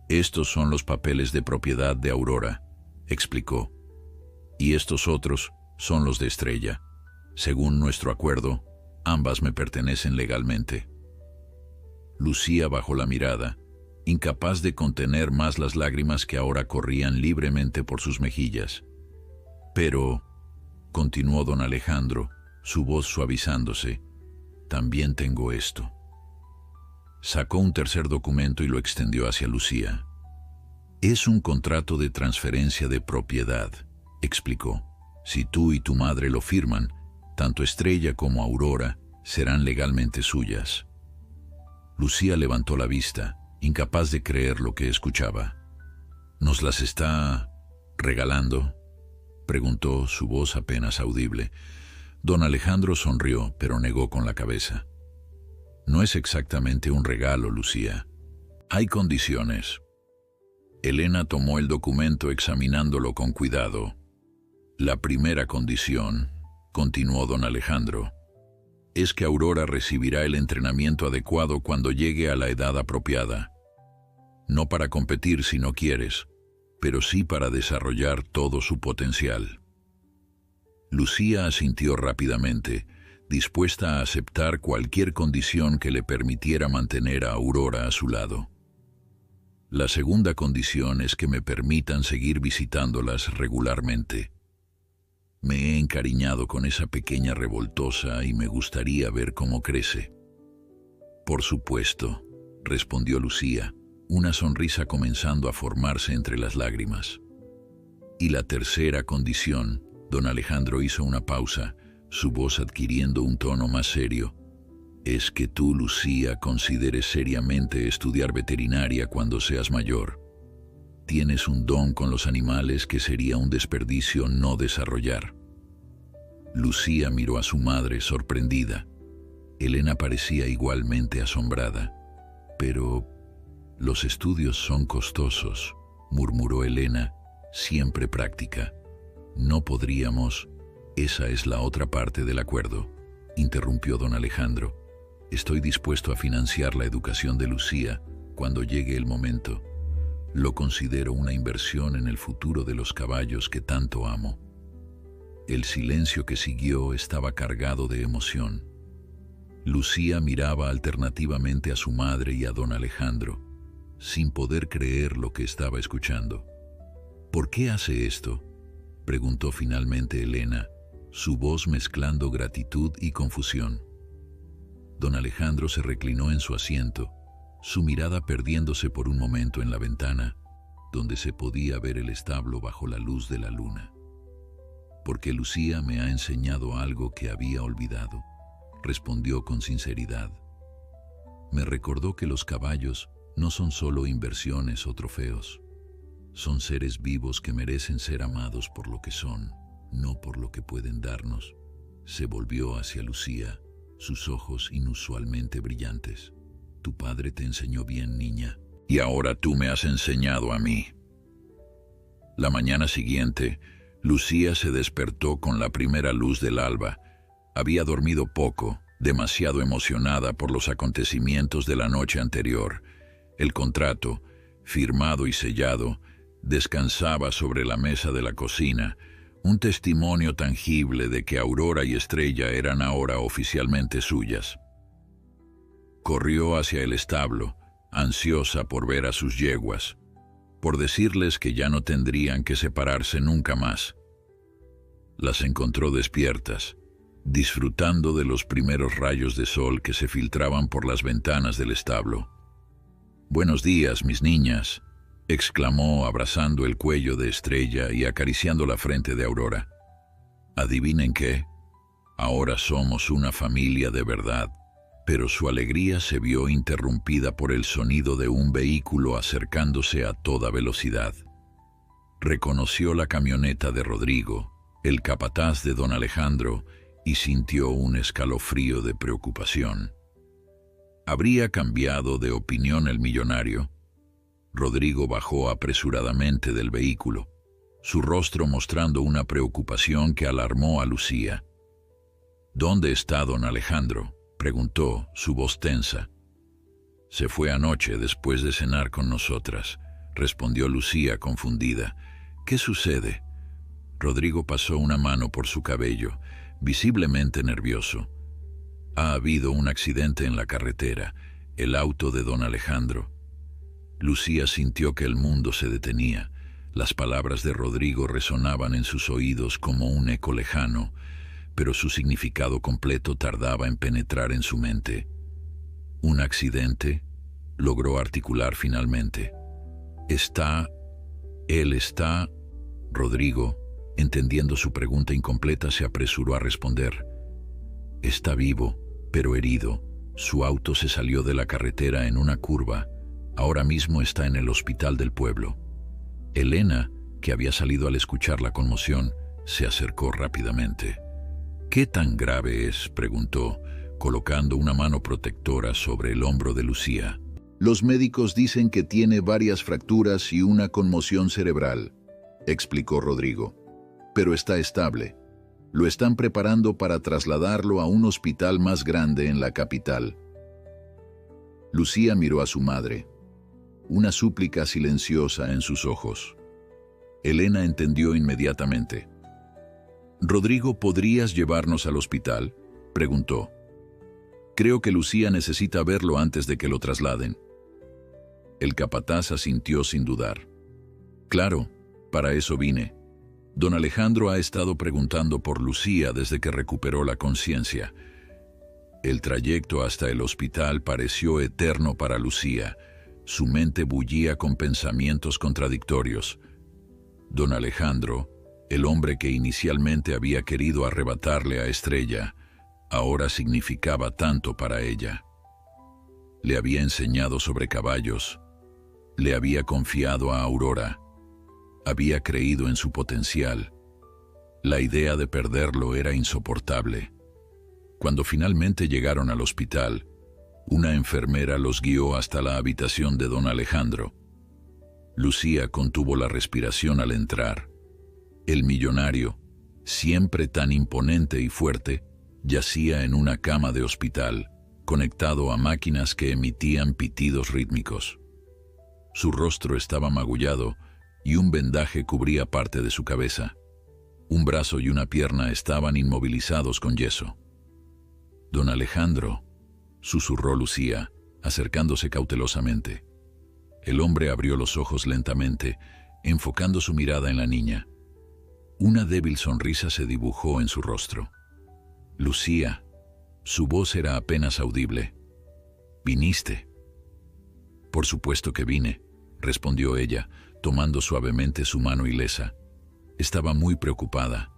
«Estos son los papeles de propiedad de Aurora», explicó. «Y estos otros son los de Estrella. Según nuestro acuerdo, ambas me pertenecen legalmente». Lucía bajó la mirada, incapaz de contener más las lágrimas que ahora corrían libremente por sus mejillas. «Pero», continuó don Alejandro, su voz suavizándose, «también tengo esto». Sacó un tercer documento y lo extendió hacia Lucía. «Es un contrato de transferencia de propiedad», explicó. «Si tú y tu madre lo firman, tanto Estrella como Aurora serán legalmente suyas». Lucía levantó la vista, incapaz de creer lo que escuchaba. «¿Nos las está regalando?», preguntó, su voz apenas audible. Don Alejandro sonrió, pero negó con la cabeza. «No es exactamente un regalo, Lucía. Hay condiciones». Elena tomó el documento examinándolo con cuidado. «La primera condición», continuó don Alejandro, es que Aurora recibirá el entrenamiento adecuado cuando llegue a la edad apropiada. No para competir si no quieres, pero sí para desarrollar todo su potencial. Lucía asintió rápidamente, dispuesta a aceptar cualquier condición que le permitiera mantener a Aurora a su lado. La segunda condición es que me permitan seguir visitándolas regularmente. Me he encariñado con esa pequeña revoltosa y me gustaría ver cómo crece. Por supuesto, respondió Lucía, una sonrisa comenzando a formarse entre las lágrimas. Y la tercera condición, don Alejandro hizo una pausa, su voz adquiriendo un tono más serio, es que tú, Lucía, consideres seriamente estudiar veterinaria cuando seas mayor. Tienes un don con los animales que sería un desperdicio no desarrollar. Lucía miró a su madre sorprendida. Elena parecía igualmente asombrada. Pero los estudios son costosos, murmuró Elena, siempre práctica. No podríamos. Esa es la otra parte del acuerdo, interrumpió don Alejandro. Estoy dispuesto a financiar la educación de Lucía cuando llegue el momento. Lo considero una inversión en el futuro de los caballos que tanto amo. El silencio que siguió estaba cargado de emoción. Lucía miraba alternativamente a su madre y a don Alejandro, sin poder creer lo que estaba escuchando. ¿Por qué hace esto?, preguntó finalmente Elena, su voz mezclando gratitud y confusión. Don Alejandro se reclinó en su asiento, su mirada perdiéndose por un momento en la ventana, donde se podía ver el establo bajo la luz de la luna. Porque Lucía me ha enseñado algo que había olvidado, respondió con sinceridad. Me recordó que los caballos no son solo inversiones o trofeos. Son seres vivos que merecen ser amados por lo que son, no por lo que pueden darnos. Se volvió hacia Lucía, sus ojos inusualmente brillantes. Tu padre te enseñó bien, niña. Y ahora tú me has enseñado a mí. La mañana siguiente, Lucía se despertó con la primera luz del alba. Había dormido poco, demasiado emocionada por los acontecimientos de la noche anterior. El contrato, firmado y sellado, descansaba sobre la mesa de la cocina, un testimonio tangible de que Aurora y Estrella eran ahora oficialmente suyas. Corrió hacia el establo, ansiosa por ver a sus yeguas, por decirles que ya no tendrían que separarse nunca más. Las encontró despiertas, disfrutando de los primeros rayos de sol que se filtraban por las ventanas del establo. «Buenos días, mis niñas», exclamó abrazando el cuello de Estrella y acariciando la frente de Aurora. «¿Adivinen qué? Ahora somos una familia de verdad». Pero su alegría se vio interrumpida por el sonido de un vehículo acercándose a toda velocidad. Reconoció la camioneta de Rodrigo, el capataz de don Alejandro, y sintió un escalofrío de preocupación. ¿Habría cambiado de opinión el millonario? Rodrigo bajó apresuradamente del vehículo, su rostro mostrando una preocupación que alarmó a Lucía. «¿Dónde está don Alejandro?», preguntó, su voz tensa. «Se fue anoche después de cenar con nosotras», respondió Lucía confundida. «¿Qué sucede?». Rodrigo pasó una mano por su cabello, visiblemente nervioso. «Ha habido un accidente en la carretera, el auto de don Alejandro». Lucía sintió que el mundo se detenía. Las palabras de Rodrigo resonaban en sus oídos como un eco lejano, pero su significado completo tardaba en penetrar en su mente. «¿Un accidente?», logró articular finalmente. «Él está...». Rodrigo, entendiendo su pregunta incompleta, se apresuró a responder. «Está vivo, pero herido. Su auto se salió de la carretera en una curva. Ahora mismo está en el hospital del pueblo». Elena, que había salido al escuchar la conmoción, se acercó rápidamente. «¿Qué tan grave es?», preguntó, colocando una mano protectora sobre el hombro de Lucía. «Los médicos dicen que tiene varias fracturas y una conmoción cerebral», explicó Rodrigo. «Pero está estable. Lo están preparando para trasladarlo a un hospital más grande en la capital. Lucía miró a su madre, una súplica silenciosa en sus ojos. Elena entendió inmediatamente. «Rodrigo, ¿podrías llevarnos al hospital?», preguntó. «Creo que Lucía necesita verlo antes de que lo trasladen». El capataz asintió sin dudar. «Claro, para eso vine. Don Alejandro ha estado preguntando por Lucía desde que recuperó la conciencia». El trayecto hasta el hospital pareció eterno para Lucía. Su mente bullía con pensamientos contradictorios. Don Alejandro, el hombre que inicialmente había querido arrebatarle a Estrella, ahora significaba tanto para ella. Le había enseñado sobre caballos, le había confiado a Aurora, había creído en su potencial. La idea de perderlo era insoportable. Cuando finalmente llegaron al hospital, una enfermera los guió hasta la habitación de don Alejandro. Lucía contuvo la respiración al entrar. El millonario, siempre tan imponente y fuerte, yacía en una cama de hospital, conectado a máquinas que emitían pitidos rítmicos. Su rostro estaba magullado y un vendaje cubría parte de su cabeza. Un brazo y una pierna estaban inmovilizados con yeso. «Don Alejandro», susurró Lucía, acercándose cautelosamente. El hombre abrió los ojos lentamente, enfocando su mirada en la niña. Una débil sonrisa se dibujó en su rostro. «Lucía», su voz era apenas audible. «¿Viniste?» «Por supuesto que vine», respondió ella, tomando suavemente su mano ilesa. Estaba muy preocupada.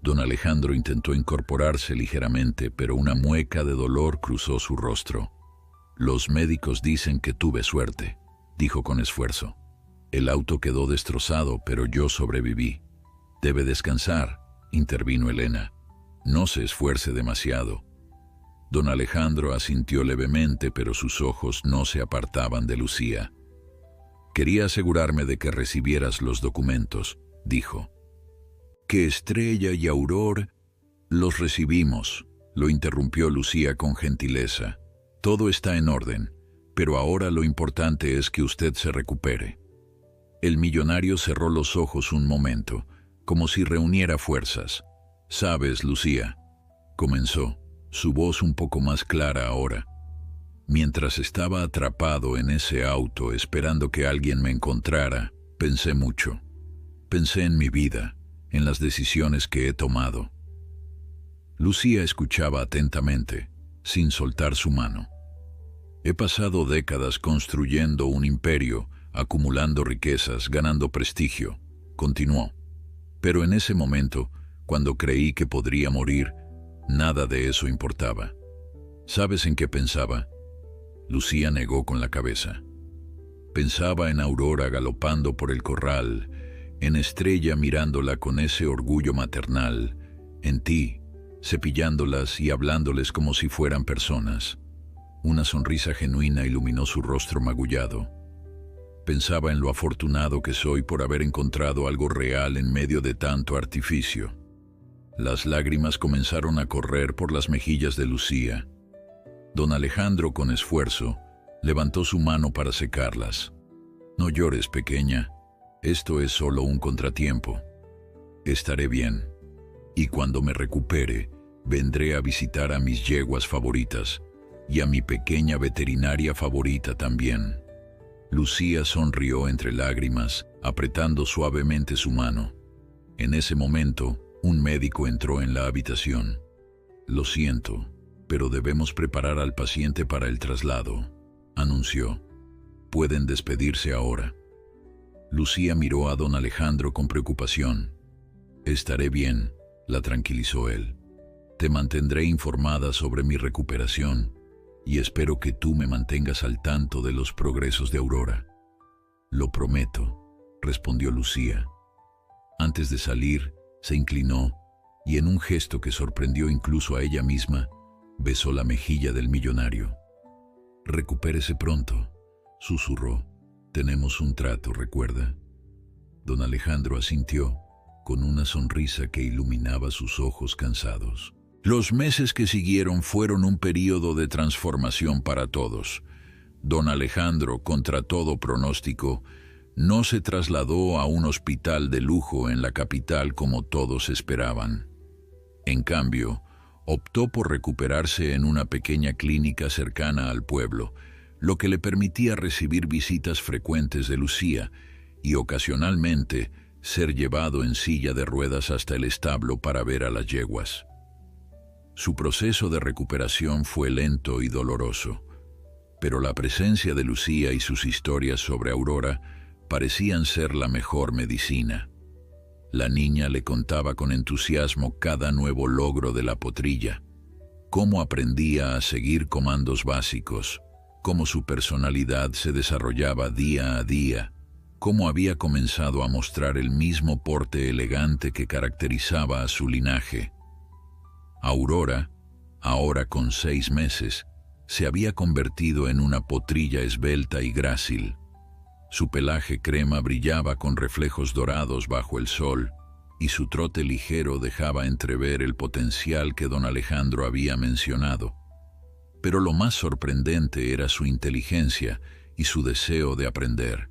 Don Alejandro intentó incorporarse ligeramente, pero una mueca de dolor cruzó su rostro. «Los médicos dicen que tuve suerte», dijo con esfuerzo. «El auto quedó destrozado, pero yo sobreviví». «Debe descansar», intervino Elena. «No se esfuerce demasiado». Don Alejandro asintió levemente, pero sus ojos no se apartaban de Lucía. «Quería asegurarme de que recibieras los documentos», dijo. «Que Estrella y Aurora…» «Los recibimos», lo interrumpió Lucía con gentileza. «Todo está en orden, pero ahora lo importante es que usted se recupere». El millonario cerró los ojos un momento, como si reuniera fuerzas. «Sabes, Lucía», comenzó, su voz un poco más clara ahora. «Mientras estaba atrapado en ese auto esperando que alguien me encontrara, pensé mucho. Pensé en mi vida, en las decisiones que he tomado». Lucía escuchaba atentamente, sin soltar su mano. «He pasado décadas construyendo un imperio, acumulando riquezas, ganando prestigio», continuó. «Pero en ese momento, cuando creí que podría morir, nada de eso importaba. ¿Sabes en qué pensaba?». Lucía negó con la cabeza. Pensaba en Aurora galopando por el corral, en Estrella mirándola con ese orgullo maternal, en ti, cepillándolas y hablándoles como si fueran personas. Una sonrisa genuina iluminó su rostro magullado. Pensaba en lo afortunado que soy por haber encontrado algo real en medio de tanto artificio. Las lágrimas comenzaron a correr por las mejillas de Lucía. Don Alejandro, con esfuerzo, levantó su mano para secarlas. «No llores, pequeña. Esto es solo un contratiempo. Estaré bien. Y cuando me recupere, vendré a visitar a mis yeguas favoritas y a mi pequeña veterinaria favorita también». Lucía sonrió entre lágrimas, apretando suavemente su mano. En ese momento, un médico entró en la habitación. «Lo siento, pero debemos preparar al paciente para el traslado», anunció. «Pueden despedirse ahora». Lucía miró a don Alejandro con preocupación. «Estaré bien», la tranquilizó él. «Te mantendré informada sobre mi recuperación y espero que tú me mantengas al tanto de los progresos de Aurora». «Lo prometo», respondió Lucía. Antes de salir, se inclinó y en un gesto que sorprendió incluso a ella misma, besó la mejilla del millonario. «Recupérese pronto», susurró. «Tenemos un trato, ¿recuerda?». Don Alejandro asintió, con una sonrisa que iluminaba sus ojos cansados. Los meses que siguieron fueron un período de transformación para todos. Don Alejandro, contra todo pronóstico, no se trasladó a un hospital de lujo en la capital como todos esperaban. En cambio, optó por recuperarse en una pequeña clínica cercana al pueblo, lo que le permitía recibir visitas frecuentes de Lucía y ocasionalmente ser llevado en silla de ruedas hasta el establo para ver a las yeguas. Su proceso de recuperación fue lento y doloroso, pero la presencia de Lucía y sus historias sobre Aurora parecían ser la mejor medicina. La niña le contaba con entusiasmo cada nuevo logro de la potrilla, cómo aprendía a seguir comandos básicos, cómo su personalidad se desarrollaba día a día, cómo había comenzado a mostrar el mismo porte elegante que caracterizaba a su linaje. Aurora, ahora con 6 meses, se había convertido en una potrilla esbelta y grácil. Su pelaje crema brillaba con reflejos dorados bajo el sol, y su trote ligero dejaba entrever el potencial que don Alejandro había mencionado. Pero lo más sorprendente era su inteligencia y su deseo de aprender.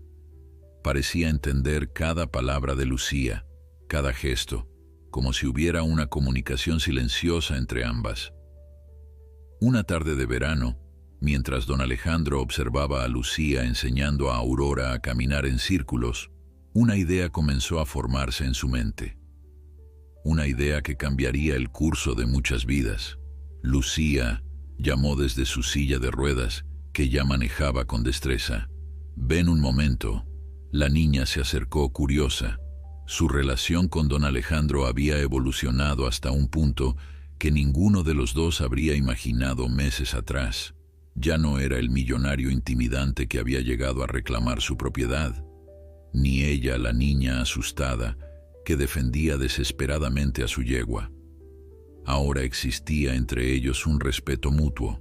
Parecía entender cada palabra de Lucía, cada gesto, como si hubiera una comunicación silenciosa entre ambas. Una tarde de verano, mientras don Alejandro observaba a Lucía enseñando a Aurora a caminar en círculos, una idea comenzó a formarse en su mente. Una idea que cambiaría el curso de muchas vidas. Lucía llamó desde su silla de ruedas, que ya manejaba con destreza. «Ven un momento». La niña se acercó curiosa. Su relación con don Alejandro había evolucionado hasta un punto que ninguno de los dos habría imaginado meses atrás. Ya no era el millonario intimidante que había llegado a reclamar su propiedad, ni ella la niña asustada que defendía desesperadamente a su yegua. Ahora existía entre ellos un respeto mutuo,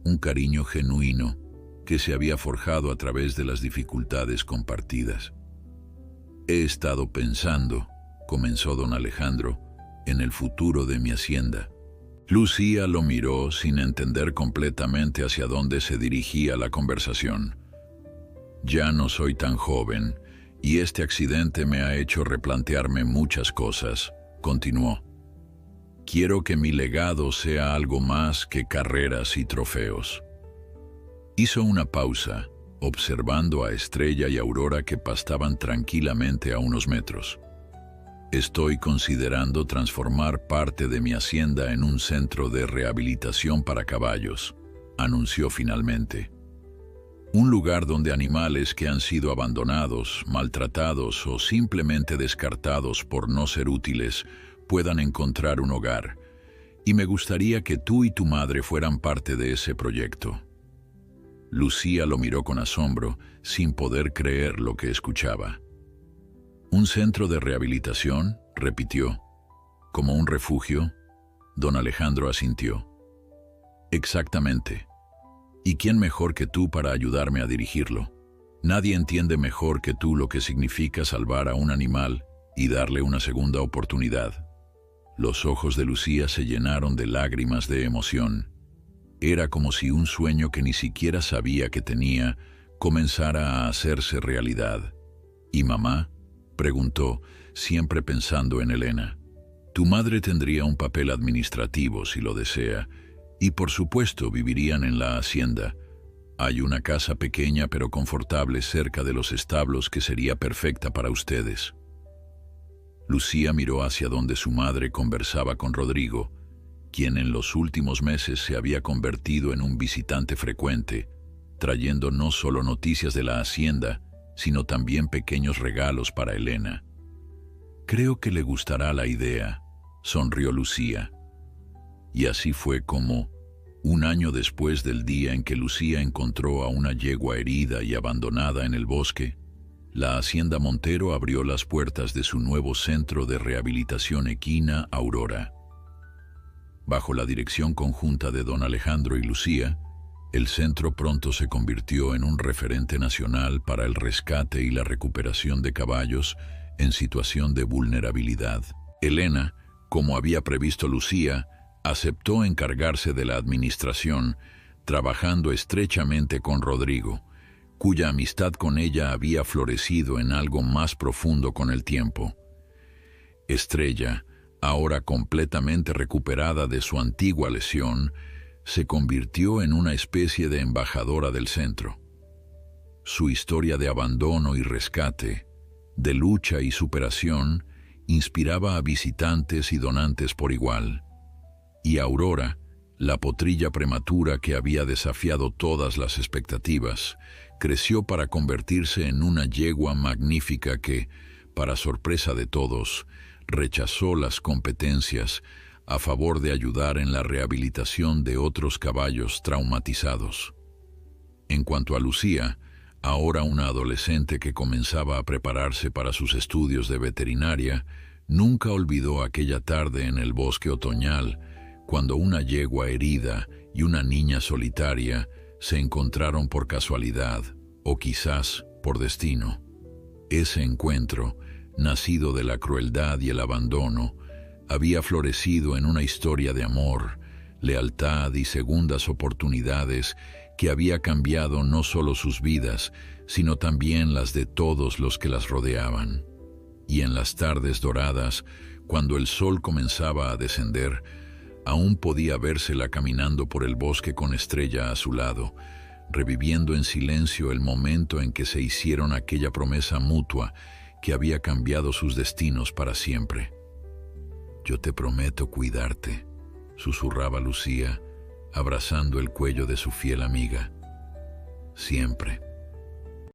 un cariño genuino que se había forjado a través de las dificultades compartidas. «He estado pensando», comenzó don Alejandro, «en el futuro de mi hacienda». Lucía lo miró sin entender completamente hacia dónde se dirigía la conversación. «Ya no soy tan joven, y este accidente me ha hecho replantearme muchas cosas», continuó. «Quiero que mi legado sea algo más que carreras y trofeos». Hizo una pausa, observando a Estrella y Aurora que pastaban tranquilamente a unos metros. «Estoy considerando transformar parte de mi hacienda en un centro de rehabilitación para caballos», anunció finalmente. «Un lugar donde animales que han sido abandonados, maltratados o simplemente descartados por no ser útiles puedan encontrar un hogar. Y me gustaría que tú y tu madre fueran parte de ese proyecto». Lucía lo miró con asombro, sin poder creer lo que escuchaba. «¿Un centro de rehabilitación?», repitió. «¿Como un refugio?». Don Alejandro asintió. «Exactamente. ¿Y quién mejor que tú para ayudarme a dirigirlo? Nadie entiende mejor que tú lo que significa salvar a un animal y darle una segunda oportunidad». Los ojos de Lucía se llenaron de lágrimas de emoción. Era como si un sueño que ni siquiera sabía que tenía comenzara a hacerse realidad. «¿Y mamá?», preguntó, siempre pensando en Elena. «Tu madre tendría un papel administrativo si lo desea, y por supuesto vivirían en la hacienda. Hay una casa pequeña pero confortable cerca de los establos que sería perfecta para ustedes». Lucía miró hacia donde su madre conversaba con Rodrigo, quien en los últimos meses se había convertido en un visitante frecuente, trayendo no solo noticias de la hacienda, sino también pequeños regalos para Elena. «Creo que le gustará la idea», sonrió Lucía. Y así fue como, un año después del día en que Lucía encontró a una yegua herida y abandonada en el bosque, la Hacienda Montero abrió las puertas de su nuevo centro de rehabilitación equina, Aurora. Bajo la dirección conjunta de don Alejandro y Lucía, el centro pronto se convirtió en un referente nacional para el rescate y la recuperación de caballos en situación de vulnerabilidad. Elena, como había previsto Lucía, aceptó encargarse de la administración, trabajando estrechamente con Rodrigo, cuya amistad con ella había florecido en algo más profundo con el tiempo. Estrella, ahora completamente recuperada de su antigua lesión, se convirtió en una especie de embajadora del centro. Su historia de abandono y rescate, de lucha y superación, inspiraba a visitantes y donantes por igual. Y Aurora, la potrilla prematura que había desafiado todas las expectativas, creció para convertirse en una yegua magnífica que, para sorpresa de todos, rechazó las competencias a favor de ayudar en la rehabilitación de otros caballos traumatizados. En cuanto a Lucía, ahora una adolescente que comenzaba a prepararse para sus estudios de veterinaria, nunca olvidó aquella tarde en el bosque otoñal, cuando una yegua herida y una niña solitaria se encontraron por casualidad, o quizás por destino. Ese encuentro, nacido de la crueldad y el abandono, había florecido en una historia de amor, lealtad y segundas oportunidades que había cambiado no solo sus vidas, sino también las de todos los que las rodeaban. Y en las tardes doradas, cuando el sol comenzaba a descender, aún podía vérsela caminando por el bosque con Estrella a su lado, reviviendo en silencio el momento en que se hicieron aquella promesa mutua que había cambiado sus destinos para siempre. «Yo te prometo cuidarte», susurraba Lucía, abrazando el cuello de su fiel amiga. «Siempre».